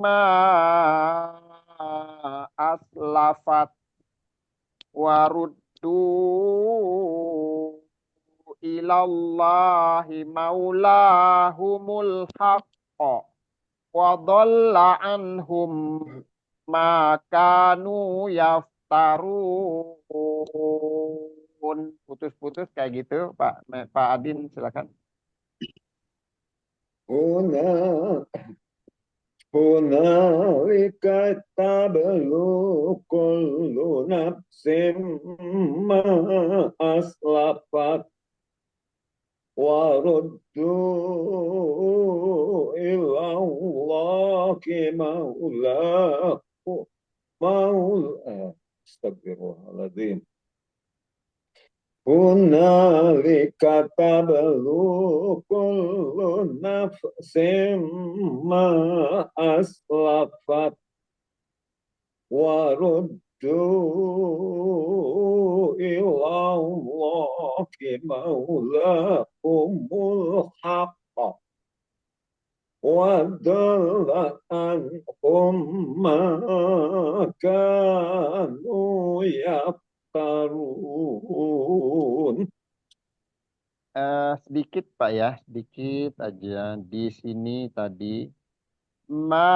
[SPEAKER 1] ma aslafat waruddu ilallahi maulahumul haqqa wa dhalla anhum ma kanu yaftarun. Putus-putus kayak gitu, Pak Adin, silakan.
[SPEAKER 4] هنالك تبلو كل نفس ما أسلفت وردوا إلى الله استغفر الله العظيم. هنالك تبلو كل نفس ما أسلفت وردوا إلى الله مولاهم الحق وضل عنهم ما كانوا يفترون.
[SPEAKER 1] Sedikit Pak ya, sedikit aja. Di sini tadi ma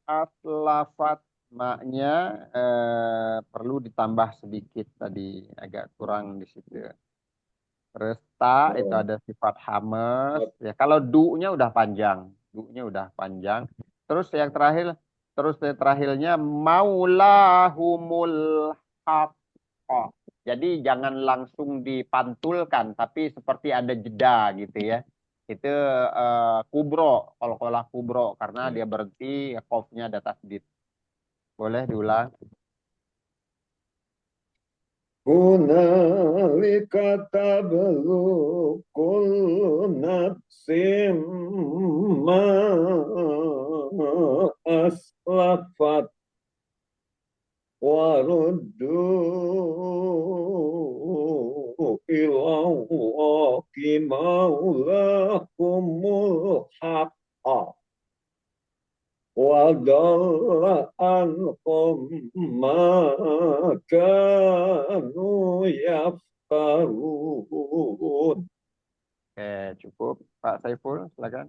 [SPEAKER 1] aslafat maknya perlu ditambah sedikit tadi, agak kurang di situ. Terus ta itu ada sifat hames ya. Kalau du-nya udah panjang, du-nya udah panjang. Terus yang terakhirnya maulahumul haqqa. Jadi jangan langsung dipantulkan, tapi seperti ada jeda gitu ya. Itu kubro, qalqalah kubro, karena dia berhenti, qafnya ada tasdid. Boleh diulang?
[SPEAKER 4] هنالك تبلو كل نفس ما أسلفت وردوا إلى الله مولاهم الحق وضل عنهم ما كانوا يفترون.
[SPEAKER 1] Oke, cukup. Pak Saiful, silakan.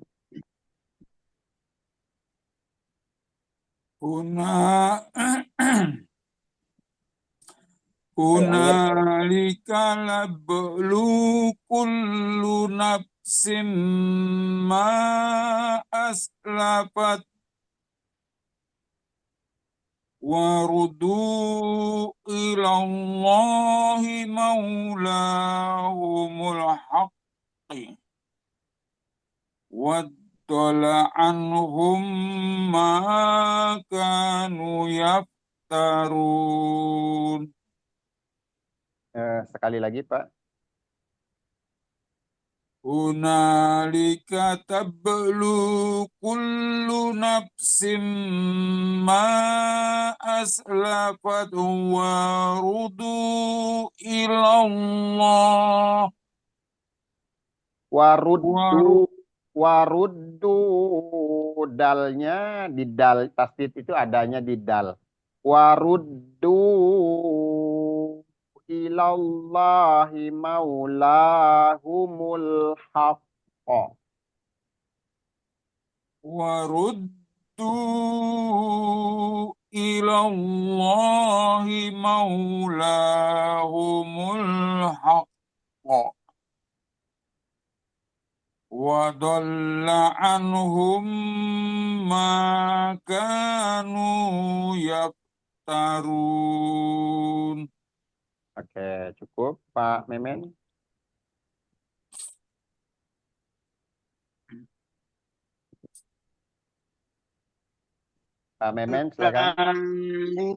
[SPEAKER 2] Hunalika lablu kullu nafsim ma aslafat warudu ilallahi maulahumul haqqi waddala anhum ma يفترون.
[SPEAKER 1] Sekali lagi, Pak.
[SPEAKER 2] هنالك تبلو كل نفس ما أسلفت وردوا إلى الله
[SPEAKER 1] Waruddu dalnya di dal, tasdid itu adanya di dal. Waruddu ilallahi maulahumul haqqa.
[SPEAKER 2] وردوا إلى الله مولاهم الحق وضل عنهم ما كانوا يفترون.
[SPEAKER 1] Oke, cukup Pak Memen. Pak Memen, silakan.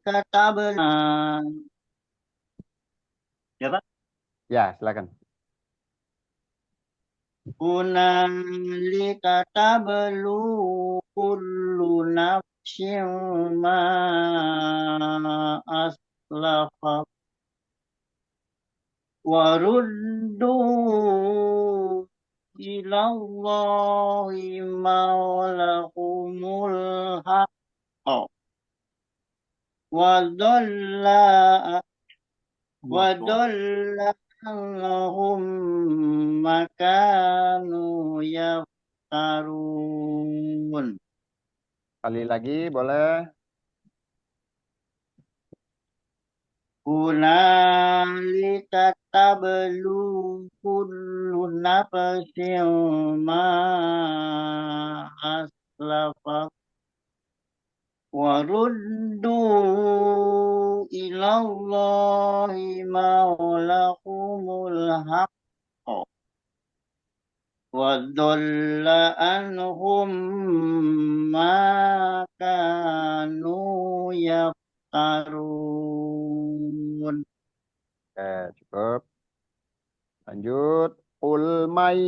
[SPEAKER 5] Katabna. Ya, Pak.
[SPEAKER 1] Ya, silakan.
[SPEAKER 5] Hunalika tablu kullu nafsin ma aslafat waruddu ilallahi maulahumul haqqa wa dhalla anhum makanu yaftarun.
[SPEAKER 1] Sekali lagi boleh.
[SPEAKER 5] Hunalika tablu kullu nafsin ma aslafat waruddu ilallahi maulahumul haqqa wa dhalla anhum ma kanu yaftarun.
[SPEAKER 1] Cukup. Lanjut. Qul may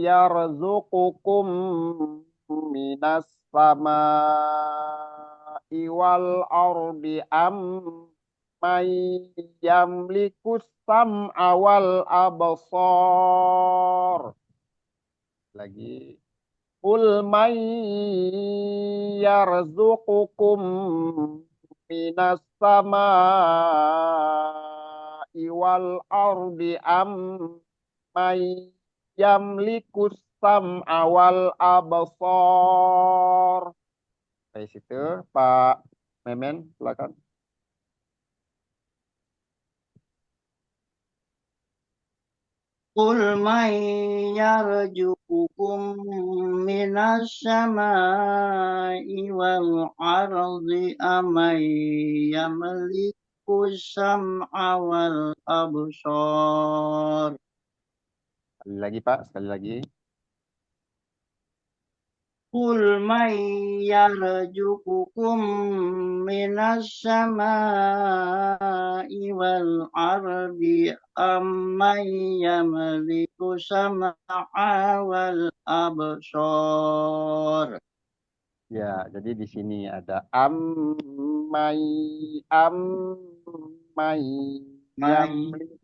[SPEAKER 1] yarzuqukum minas samai wal ardi am may yamlikus sam'a wal absar. Lagi. Qul may yarzuqukum minas samai wal ardi am may yamlikus sam'a wal absar. Dari situ Pak Memen, silakan.
[SPEAKER 5] Qul man yarzuqukum minas samai wal ardi amay yamliku sam'a wal absar.
[SPEAKER 1] Sekali lagi Pak, sekali lagi.
[SPEAKER 5] Qul man yarzuqukum minas samai wal ardi amman yamliku sam'a wal absar.
[SPEAKER 1] Ya, jadi di sini ada ammai yamlik.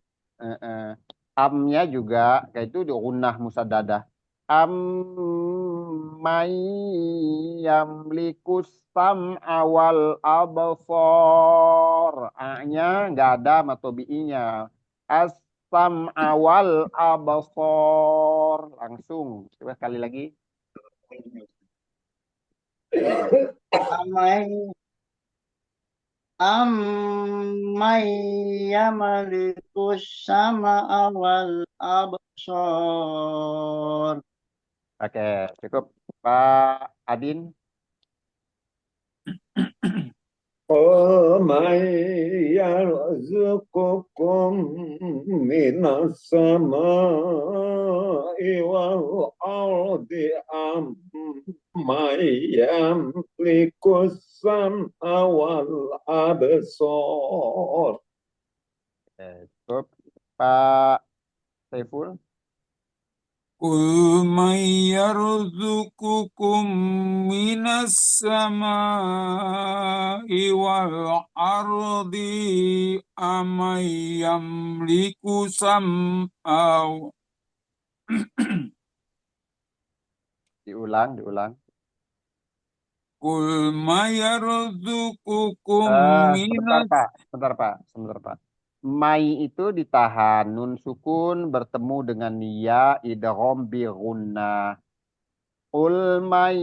[SPEAKER 1] Amnya juga kayak itu di gunnah musadadah. Ammai yamlikus sam'a wal absar. A-nya nggak ada matobi'inya. As-sam'a wal absar. Langsung. Coba sekali lagi.
[SPEAKER 5] Amman yamliku sam'a wal absar.
[SPEAKER 1] Oke, cukup Pak Adin.
[SPEAKER 4] وَمَن يَرْزُقُكُم مِّنَ السَّمَاءِ وَالْأَرْضِ أَمَّن يَمْلِكُ السمع والأبصار.
[SPEAKER 1] Cukup. Pak Saiful.
[SPEAKER 2] قل من يرزقكم من السماء والأرض أمن يملك سمعا
[SPEAKER 1] Diulang.
[SPEAKER 2] قل من يرزقكم من
[SPEAKER 1] Sebentar Pak. Mai itu ditahan, nun sukun bertemu dengan ya idgham bi gunnah. Qul may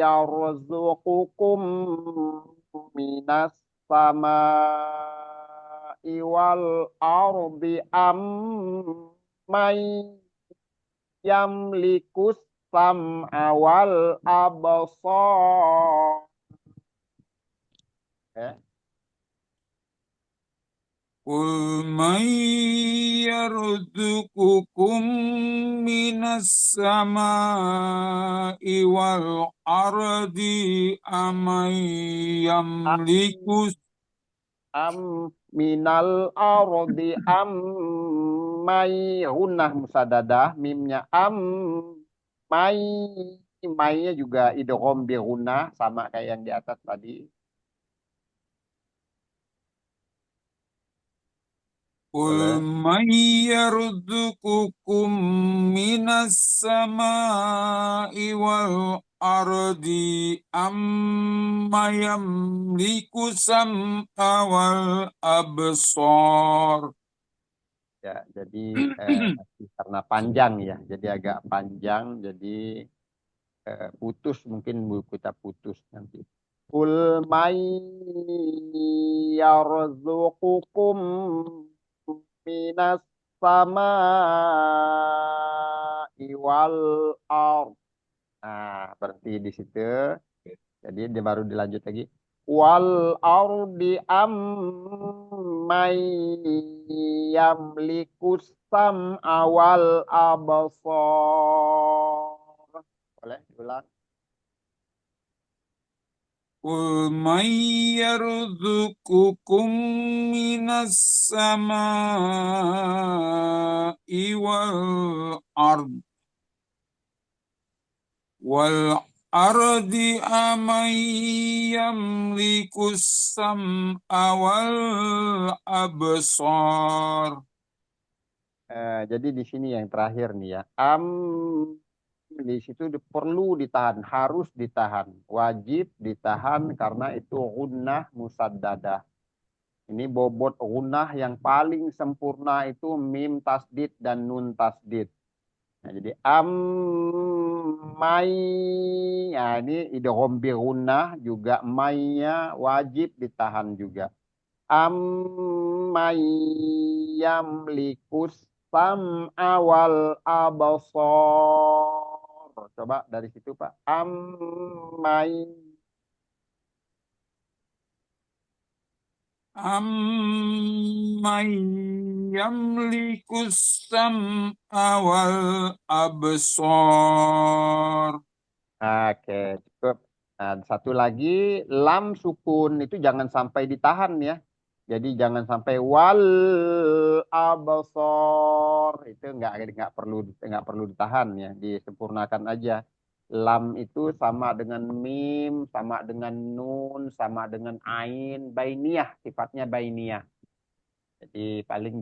[SPEAKER 1] yarzuqukum minas samai wal ardi am may yamlikus sam'a wal absar.
[SPEAKER 2] قل من يرزقكم من السماء والأرض أمن يملك
[SPEAKER 1] Am minal ardi am may hunah musadadah mimnya am maynya juga idgham bi hunah sama kayak yang di atas tadi.
[SPEAKER 2] قل من يرزقكم من السماء والأرض أمن يملك السمع والأبصار.
[SPEAKER 1] Ya, jadi karena panjang ya, jadi agak panjang, jadi putus mungkin kita putus nanti. Qul may yarzuqukum minas samai wal ard. Nah, berarti di situ. Jadi dia baru dilanjut lagi. Wal ardi am may yamlikus sam'a wal absar. Boleh diulang?
[SPEAKER 2] قل من يرزقكم من السماء والأرض أمن يملك السمع والأبصار.
[SPEAKER 1] Jadi di sini yang terakhir nih ya. Di situ perlu ditahan, harus ditahan, wajib ditahan karena itu gunnah musaddadah. Ini bobot gunnah yang paling sempurna itu mim tasdid dan nun tasdid. Nah, jadi mai, ya ini idgham bi gunnah juga mainya wajib ditahan juga. Mai yamlikus sam'a wal absar. Coba dari situ Pak. Amman
[SPEAKER 2] yamliku sam'a wal absar.
[SPEAKER 1] Oke, cukup. Nah, satu lagi lam sukun itu jangan sampai ditahan ya. Jadi jangan sampai wal absar itu nggak perlu ditahan ya, disempurnakan aja. Lam itu sama dengan mim, sama dengan nun, sama dengan ain, bainiyah, sifatnya bainiyah. Jadi paling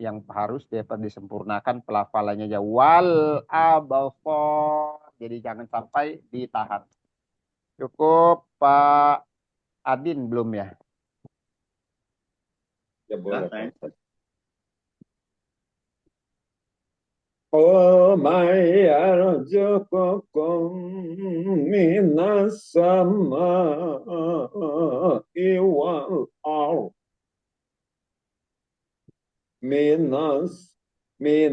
[SPEAKER 1] yang harus dapat disempurnakan pelafalannya aja wal absar. Jadi jangan sampai ditahan. Cukup Pak Adin belum ya?
[SPEAKER 4] Ya boleh.
[SPEAKER 3] Nah,
[SPEAKER 4] قل من يرزقكم من السماء والأرض من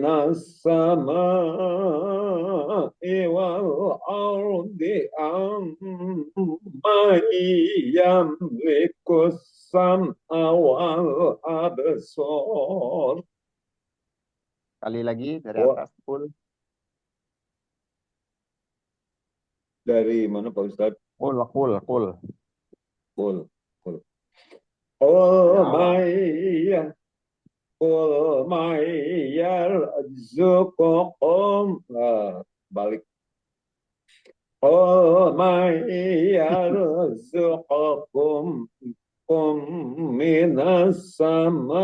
[SPEAKER 4] السماء والأرض أمن يملك السمع والأبصار.
[SPEAKER 1] Kali lagi dari atas full.
[SPEAKER 4] Dari mana Pak Ustadz?
[SPEAKER 1] Qul.
[SPEAKER 4] Qul. Qul.
[SPEAKER 1] Ya.
[SPEAKER 4] Qul may yarzuqukum. Balik. Qul may yarzuqukum minas samai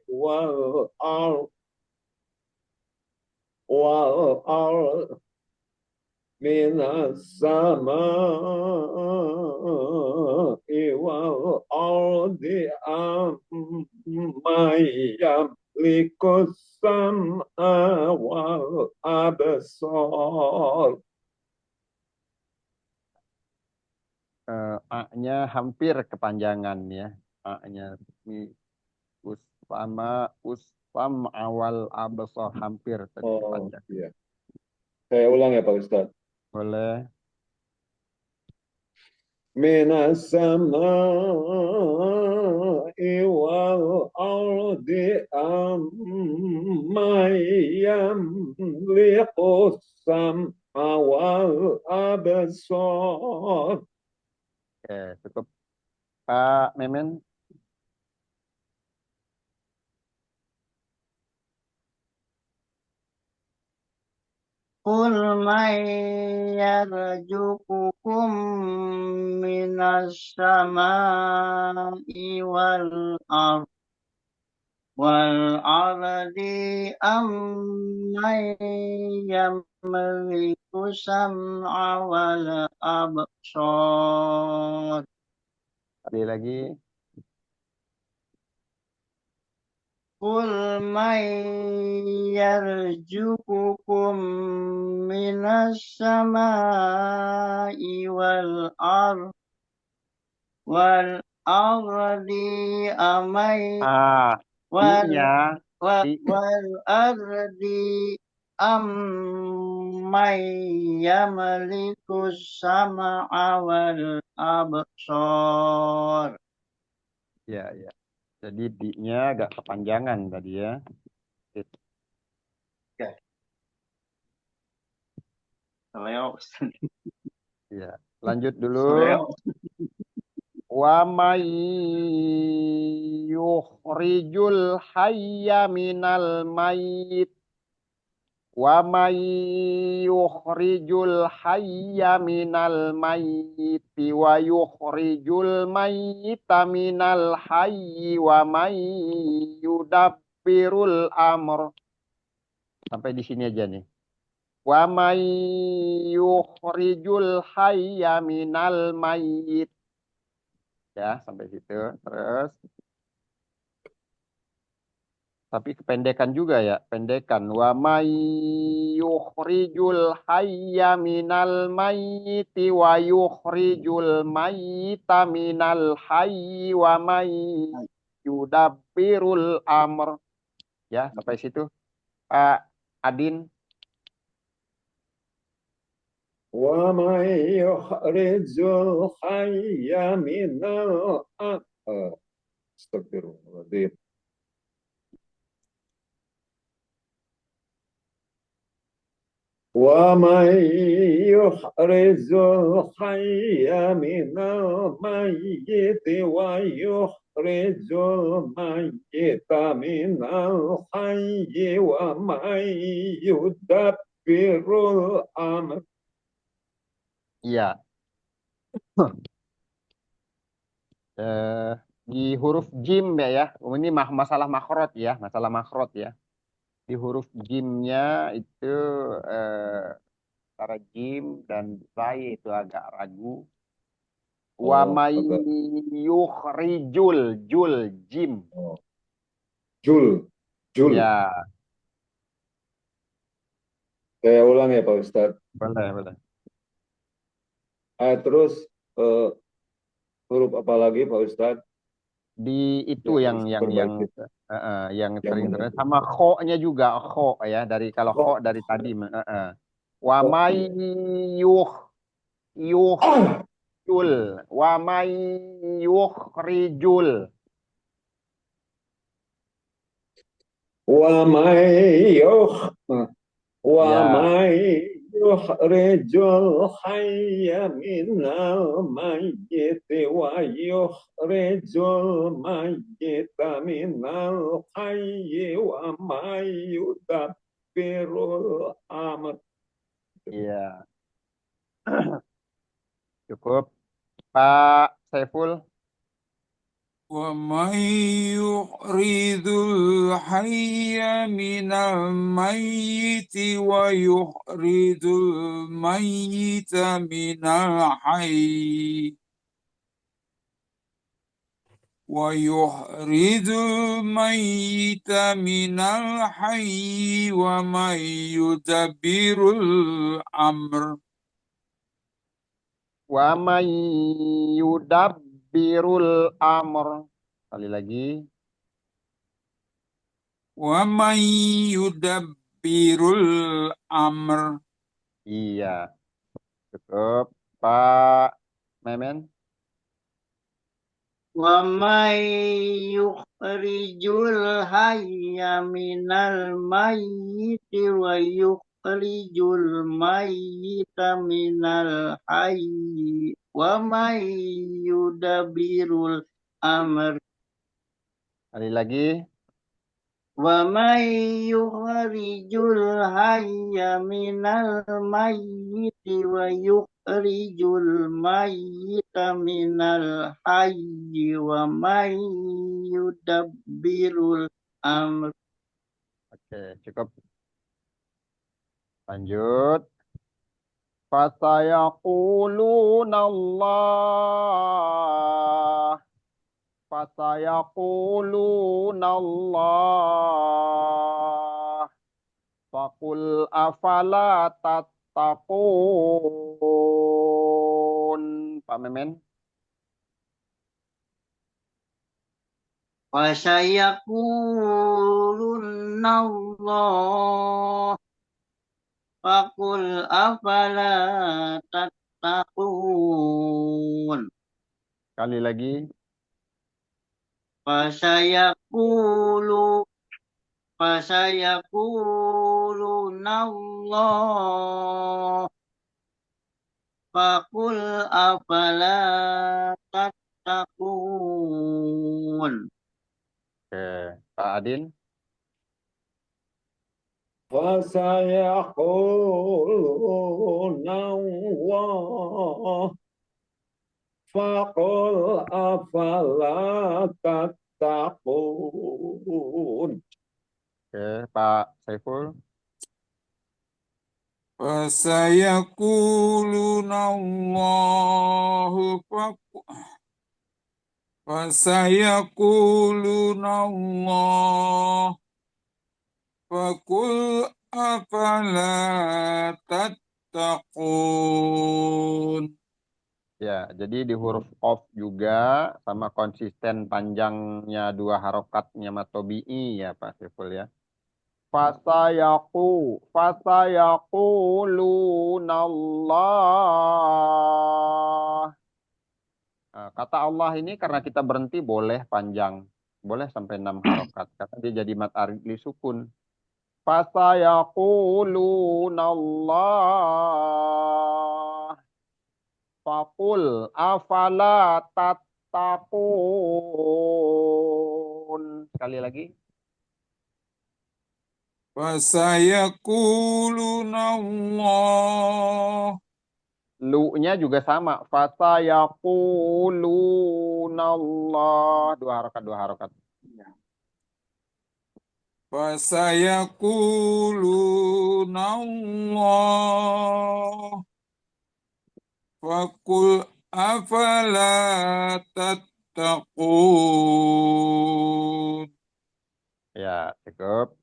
[SPEAKER 4] wal ard minas samai wal ardi amman yamlikus sam'a wal absar.
[SPEAKER 1] A-nya hampir kepanjangan ya. A-nya usfam awal absar hampir tadi kepanjangan.
[SPEAKER 4] Iya. Saya ulang ya Pak Ustadz.
[SPEAKER 1] Boleh.
[SPEAKER 4] Minas samai wal ardi amman yamlikus sam'a wal absar.
[SPEAKER 1] Oke, cukup. Pak Memen.
[SPEAKER 5] Qul may yarzuqukum minas samai wal ardi amman yamliku sam'a wal absar.
[SPEAKER 1] Tadi lagi.
[SPEAKER 5] Qul may yarzuqukum minas samai wal ardi amay wal
[SPEAKER 1] I-nya.
[SPEAKER 5] ardi amman yamliku sam'a wal absar.
[SPEAKER 1] Ya, ya. Jadi di-nya agak kepanjangan tadi ya. Ya, lanjut dulu. Wa may yukhrijul hayya minal mayyit. Wa may yukhrijul hayya minal mayyiti wa yukhrijul mayyita minal hayyi wa may yudabbirul amr. Sampai di sini aja nih. Wa may yukhrijul hayya minal mayyit. Ya, sampai situ. Terus tapi kependekan juga ya, pendekan. Wa may yukhrijul hayya minal mayyiti wa yukhrijul mayyita minal hayyi wa may yudabbirul amr. Ya, sampai situ. Adin.
[SPEAKER 4] Wa may yukhrijul hayya minal astagfirullahaladzim. Wa may yukhrijul hayya minal mayyiti wa yukhrijul mayyita minal hayyi wa may yudabbirul amr.
[SPEAKER 1] Iya. Di huruf jim ya. Ini masalah makhraj ya, masalah makhraj ya. Di huruf jimnya itu antara jim dan zai itu agak ragu. Wa may yukhrijul jim.
[SPEAKER 4] Jul.
[SPEAKER 1] Ya.
[SPEAKER 4] Saya ulang ya Pak Ustadz.
[SPEAKER 1] Boleh.
[SPEAKER 4] Terus huruf apa lagi Pak Ustadz?
[SPEAKER 1] Di itu yang sering terjadi sama kho-nya juga kho ya, dari kalau kho dari tadi wa may yukhrijul wa may yukhrijul
[SPEAKER 4] wa may yukhrijul hayya minal mayyiti wa yukhrijul mayyita minal hayyi wa may yudabbirul amr.
[SPEAKER 1] Iya, cukup. Pak Saiful.
[SPEAKER 2] ومن يخرج الحي من الميت ويخرج الميت من الحي ويخرج الميت من الحي ومن يدبر الأمر
[SPEAKER 1] Wa may yudabbirul amr. Sekali lagi.
[SPEAKER 2] ومن يدبر الأمر.
[SPEAKER 1] Iya, cukup. Pak Memen.
[SPEAKER 5] ومن يخرج الحي من الميت ويخرج الميت من الحي ومن يدبر الأمر
[SPEAKER 1] Sekali lagi.
[SPEAKER 5] ومن يخرج الحي من الميت ويخرج الميت من الحي ومن يدبر الأمر.
[SPEAKER 1] Oke, cukup. Lanjut. Fasayaquluna Allah. Fasayaquluna Allah. Faqul afala tattaqun. Pak Memen.
[SPEAKER 5] وسيقولون الله فقل أفلا تتقون.
[SPEAKER 1] Sekali lagi.
[SPEAKER 5] فسيقولون الله فقل أفلا تتقون.
[SPEAKER 1] Oke, Pak Adin.
[SPEAKER 4] Fasayaquluna Allah faqul afala tattaqun.
[SPEAKER 1] Oke, Pak Saiful.
[SPEAKER 2] فسيقولون الله فسيقولون الله فقل أفلا تتقون.
[SPEAKER 1] Ya, jadi di huruf qaf juga sama konsisten panjangnya dua harokatnya matobi'i ya Pak Saiful ya. Fasayaqulunallah. Nah, kata Allah ini karena kita berhenti boleh panjang. Boleh sampai 6 harokat. Karena dia jadi mat arili sukun. Fasayaqulunallah. Fakul afala tattaqun. Sekali lagi.
[SPEAKER 2] فسيقولون الله.
[SPEAKER 1] Lu-nya juga sama. Fasayaqulunallah. Dua harokat.
[SPEAKER 2] فسيقولون الله فقل أفلا تتقون.
[SPEAKER 1] Ya, cukup.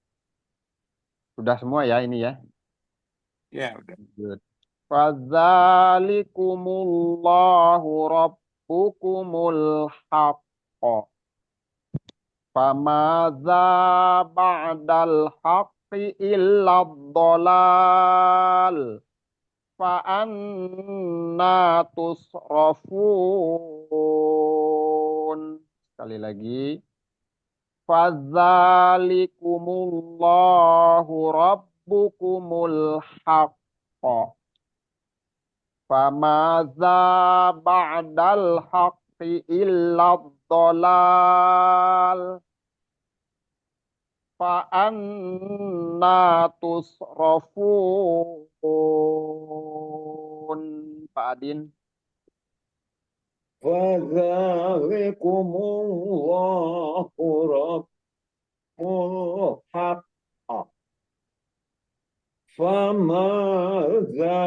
[SPEAKER 1] Sudah semua ya ini ya.
[SPEAKER 2] Ya udah.
[SPEAKER 1] Good. Fadzalikumullahu rabbukumul haqqa. Famadza ba'dal haqqi illa dhalal. Fa'anna tusrafun. Sekali lagi. Fadzalikumullahu rabbukumul haqq. Famaza ba'dal haqqi illa dhalal. Fa'anna tusrafun. Pak Adin.
[SPEAKER 4] فذلكم الله ربكم الحق فماذا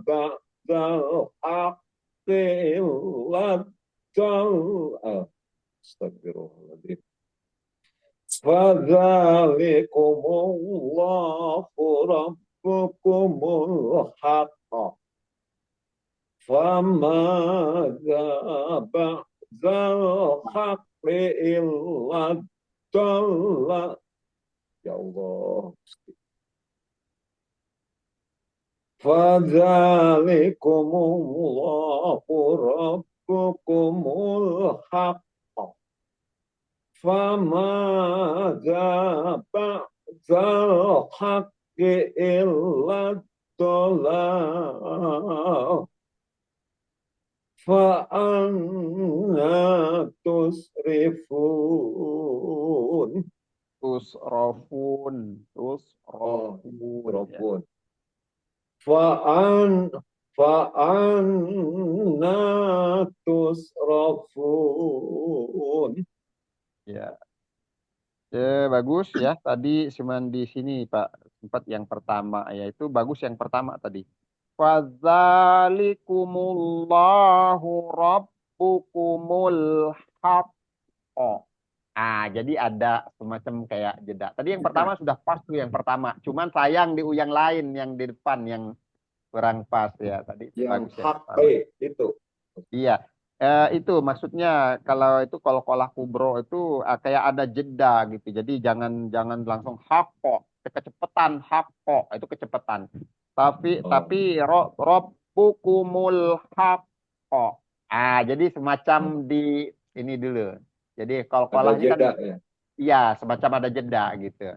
[SPEAKER 4] بعد الحق إلا الضلال Astagfirullahaladzim. فذلكم الله ربكم الحق فماذا بعد الحق إلا الضلال. Ya Allah. فذلكم الله ربكم الحق فماذا بعد الحق إلا الضلال فأنا تصرفون.
[SPEAKER 1] Tusrafun.
[SPEAKER 4] Oh,
[SPEAKER 1] Tusrafun. Ya.
[SPEAKER 4] Rabbun. فأنا تصرفون.
[SPEAKER 1] Ya. Bagus ya. Tadi cuman di sini Pak. Sempat yang pertama. Yaitu bagus yang pertama tadi. Fadzalikumullahu rabbukumul haqqo. Jadi ada semacam kayak jeda. Tadi yang pertama sudah pas tuh yang pertama. Cuman sayang di yang lain yang di depan yang kurang pas ya tadi.
[SPEAKER 4] Yang
[SPEAKER 1] Bagus ya.
[SPEAKER 4] hak itu.
[SPEAKER 1] Iya. Itu maksudnya kalau itu qalqalah kubro itu kayak ada jeda gitu. Jadi jangan langsung haqqo, kecepatan haqqo, itu kecepatan. Tapi rabbukumul haqqo. Jadi semacam di ini dulu. Jadi
[SPEAKER 4] Ada
[SPEAKER 1] qalqalahnya kan
[SPEAKER 4] jeda ya.
[SPEAKER 1] iya semacam ada jeda gitu.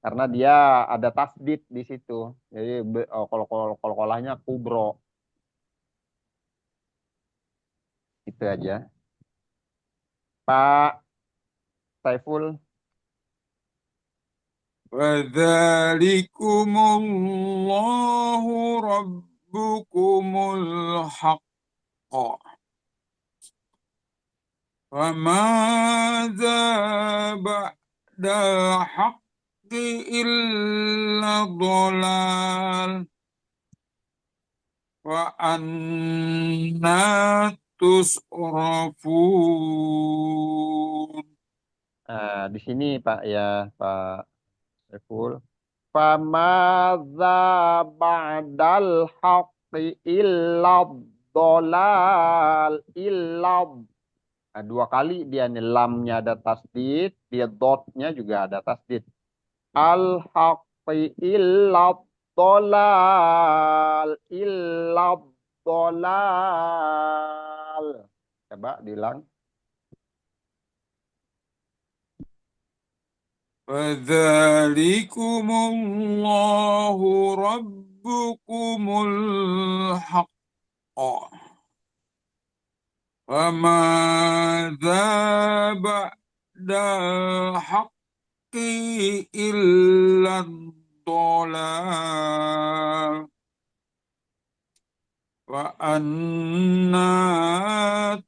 [SPEAKER 1] Karena dia ada tasdid di situ. Jadi qalqalahnya kubro. Itu aja. Pak Saiful.
[SPEAKER 2] فذلكم الله ربكم الحق فماذا بعد الحق إلا الضلال وأنا تصرفون.
[SPEAKER 1] Di sini Pak ya Pak Saiful. Famadza ba'dal haqqi illa dhalal illa. Dua kali dia nih lamnya ada tasdid, dia dotnya juga ada tasdid. Al haqqi illa dhalal illa dhalal. Coba diulang.
[SPEAKER 2] فذلكم الله ربكم الحق فماذا بعد الحق إلا الضلال وأنا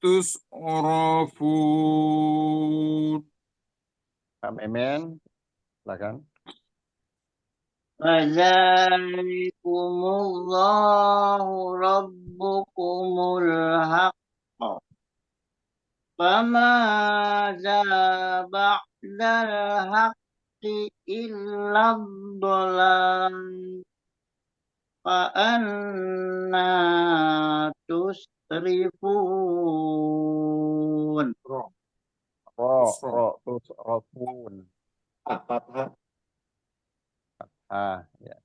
[SPEAKER 2] تصرفون.
[SPEAKER 1] Pak Memen, silakan.
[SPEAKER 5] فذلكم الله ربكم الحق فماذا بعد الحق إلا الضلال فأنا تصرفون.
[SPEAKER 1] Tusrafun.
[SPEAKER 4] Fathah.
[SPEAKER 1] Ya.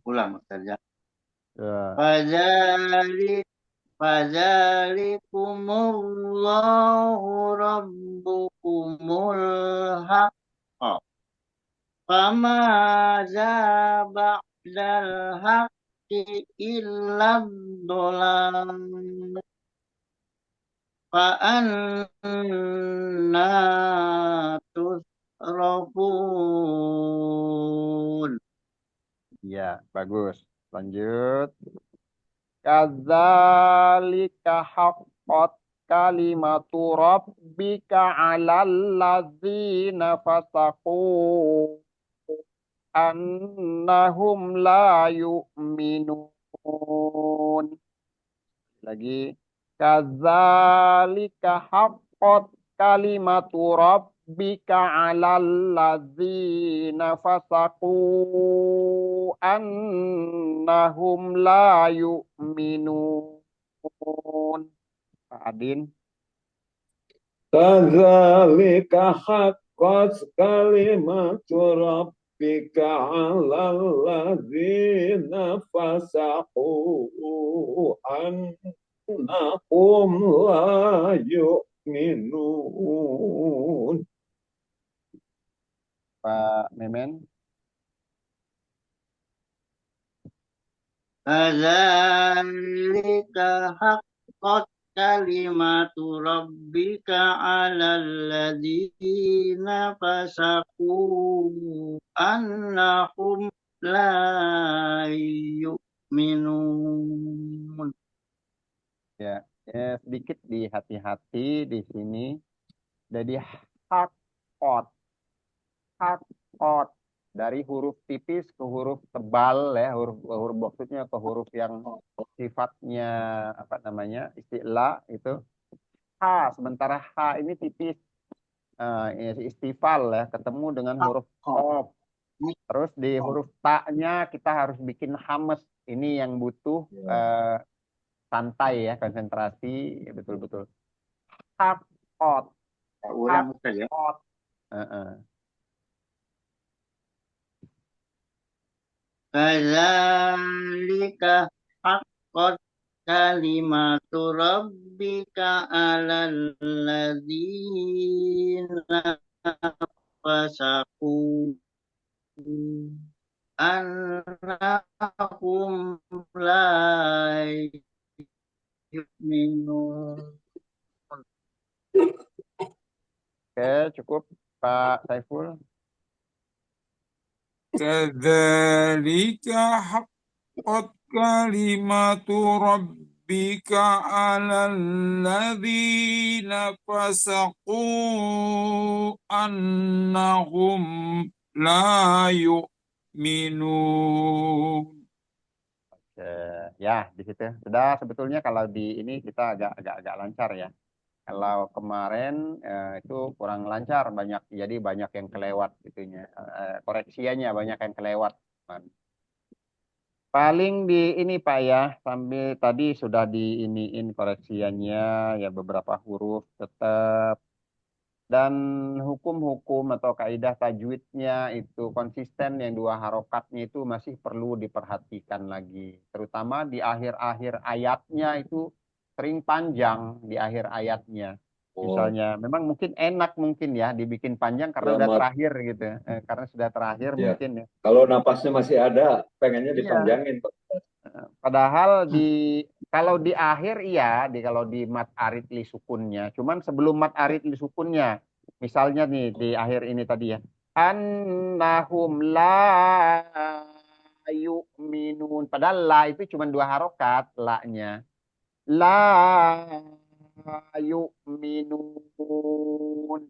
[SPEAKER 5] Ulang saja.
[SPEAKER 1] Ya.
[SPEAKER 5] Fadzalikumullahu rabbukumul haqq. Famaza ba'dal haqq إلا الضلال فأنا تصرفون.
[SPEAKER 1] Ya, bagus. Lanjut. Kadzalika haqqat kalimatu rabbika 'alal ladzina fasaqu annahum la yu'minun. Lagi. Kadzalika haqqat kalimatu rabbika 'alal ladzina fasaqu annahum la yu'minun. Pak Adin.
[SPEAKER 4] Kadzalika haqqat kalimatu rabbika 'alal ladzina fasaqu annahum la yu'minun.
[SPEAKER 1] Pak Memen.
[SPEAKER 5] Kadzalika haqqat kalimatu rabbika 'alal ladzina fasaqu annahum la yu'minun.
[SPEAKER 1] Ya, sedikit dihati-hati di sini. Jadi haqqat, haqqat dari huruf tipis ke huruf tebal ya, huruf maksudnya ke huruf yang sifatnya apa namanya isti'la itu ha, sementara ha ini tipis istifal ya, ketemu dengan huruf qaf. Terus di huruf ta-nya kita harus bikin hames. Ini yang butuh santai ya, konsentrasi ya, betul-betul. Haqqat,
[SPEAKER 5] Ulang Ustaz ya.
[SPEAKER 1] haqqat.
[SPEAKER 5] Kadzalika haqqat kalimatu rabbika 'alal ladzina fasaqu annahum la yu'minun.
[SPEAKER 1] Oke, cukup Pak Saiful.
[SPEAKER 2] Kadzalika haqqat kalimatu rabbika 'alal ladzina fasaqu annahum la yu'minun.
[SPEAKER 1] Ya, di situ. Sudah sebetulnya kalau di ini kita agak lancar ya. Kalau kemarin itu kurang lancar, jadi banyak yang kelewat gitunya. Koreksiannya banyak yang kelewat. Paling di ini Pak ya, sambil tadi sudah diiniin koreksiannya ya beberapa huruf tetap. Dan hukum-hukum atau kaidah tajwidnya itu konsisten yang dua harokatnya itu masih perlu diperhatikan lagi. Terutama di akhir-akhir ayatnya itu sering panjang di akhir ayatnya. Misalnya, memang mungkin enak mungkin ya dibikin panjang karena udah terakhir gitu. Karena sudah terakhir mungkin ya.
[SPEAKER 4] Kalau napasnya masih ada, pengennya
[SPEAKER 1] Iya.
[SPEAKER 4] dipanjangin.
[SPEAKER 1] Padahal kalau di akhir iya, kalau di mat arid li sukunnya. Cuman sebelum mat arid li sukunnya, misalnya nih di akhir ini tadi ya, annahum la yu'minun. Padahal la itu cuma dua harokat, la-nya. La yu'minun.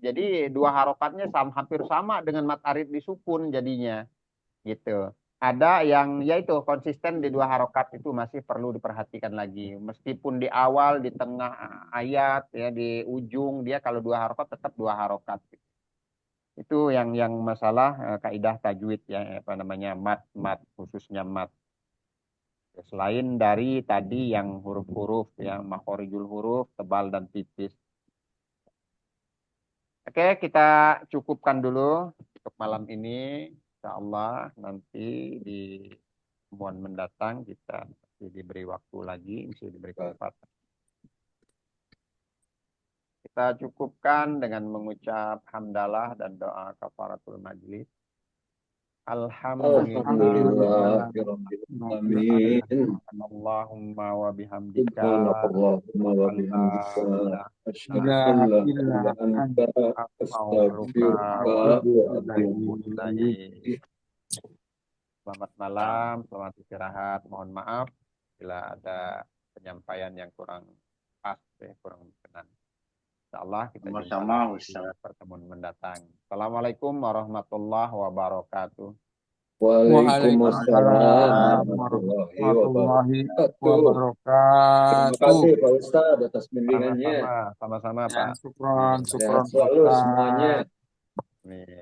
[SPEAKER 1] Jadi dua harokatnya hampir sama dengan mat arid li sukun jadinya. Gitu. Ada yang yaitu konsisten di dua harokat itu masih perlu diperhatikan lagi. Meskipun di awal, di tengah ayat, ya di ujung dia kalau dua harokat tetap dua harokat. Itu yang masalah kaidah tajwid ya apa namanya mat khususnya mat. Selain dari tadi yang huruf-huruf yang makhorijul huruf tebal dan tipis. Oke, kita cukupkan dulu untuk malam ini. Insya Allah nanti di pertemuan mendatang kita diberi waktu lagi, bisa diberi kesempatan. Kita cukupkan dengan mengucap hamdalah dan doa kafaratul majlis. Alhamdulillah.
[SPEAKER 4] Alhamdulillahirabbil alamin.
[SPEAKER 1] Allahumma wa bihamdika
[SPEAKER 4] Subhanallahumma wa
[SPEAKER 1] la
[SPEAKER 4] bihamdika
[SPEAKER 1] ilaha
[SPEAKER 4] asyhadu
[SPEAKER 1] illa
[SPEAKER 4] an la
[SPEAKER 2] إلا
[SPEAKER 4] ilaha illa anta
[SPEAKER 1] astaghfiruka
[SPEAKER 4] astaghfiruka
[SPEAKER 1] wa
[SPEAKER 2] أنت
[SPEAKER 4] wa
[SPEAKER 1] atubu
[SPEAKER 4] atubu
[SPEAKER 1] ilaik.
[SPEAKER 4] ilaik.
[SPEAKER 1] Selamat malam, selamat istirahat. Mohon maaf bila ada penyampaian yang kurang pas, kurang berkenan. Insyaallah kita jumpa
[SPEAKER 5] Sama-sama,
[SPEAKER 1] lagi di
[SPEAKER 5] Ustaz.
[SPEAKER 1] pertemuan mendatang. Assalamualaikum warahmatullahi wabarakatuh.
[SPEAKER 4] Waalaikumsalam
[SPEAKER 2] Waalaikumsalam
[SPEAKER 4] warahmatullahi
[SPEAKER 2] warahmatullahi
[SPEAKER 4] wabarakatuh. Terima
[SPEAKER 2] wabarakatuh.
[SPEAKER 4] kasih Pak Ustadz atas bimbingannya.
[SPEAKER 1] Sama-sama, sama-sama
[SPEAKER 2] Ya,
[SPEAKER 1] Pak.
[SPEAKER 2] syukron,
[SPEAKER 4] Sehat
[SPEAKER 2] syukron Pak
[SPEAKER 4] selalu semuanya.
[SPEAKER 2] Ustadz.
[SPEAKER 1] Amin.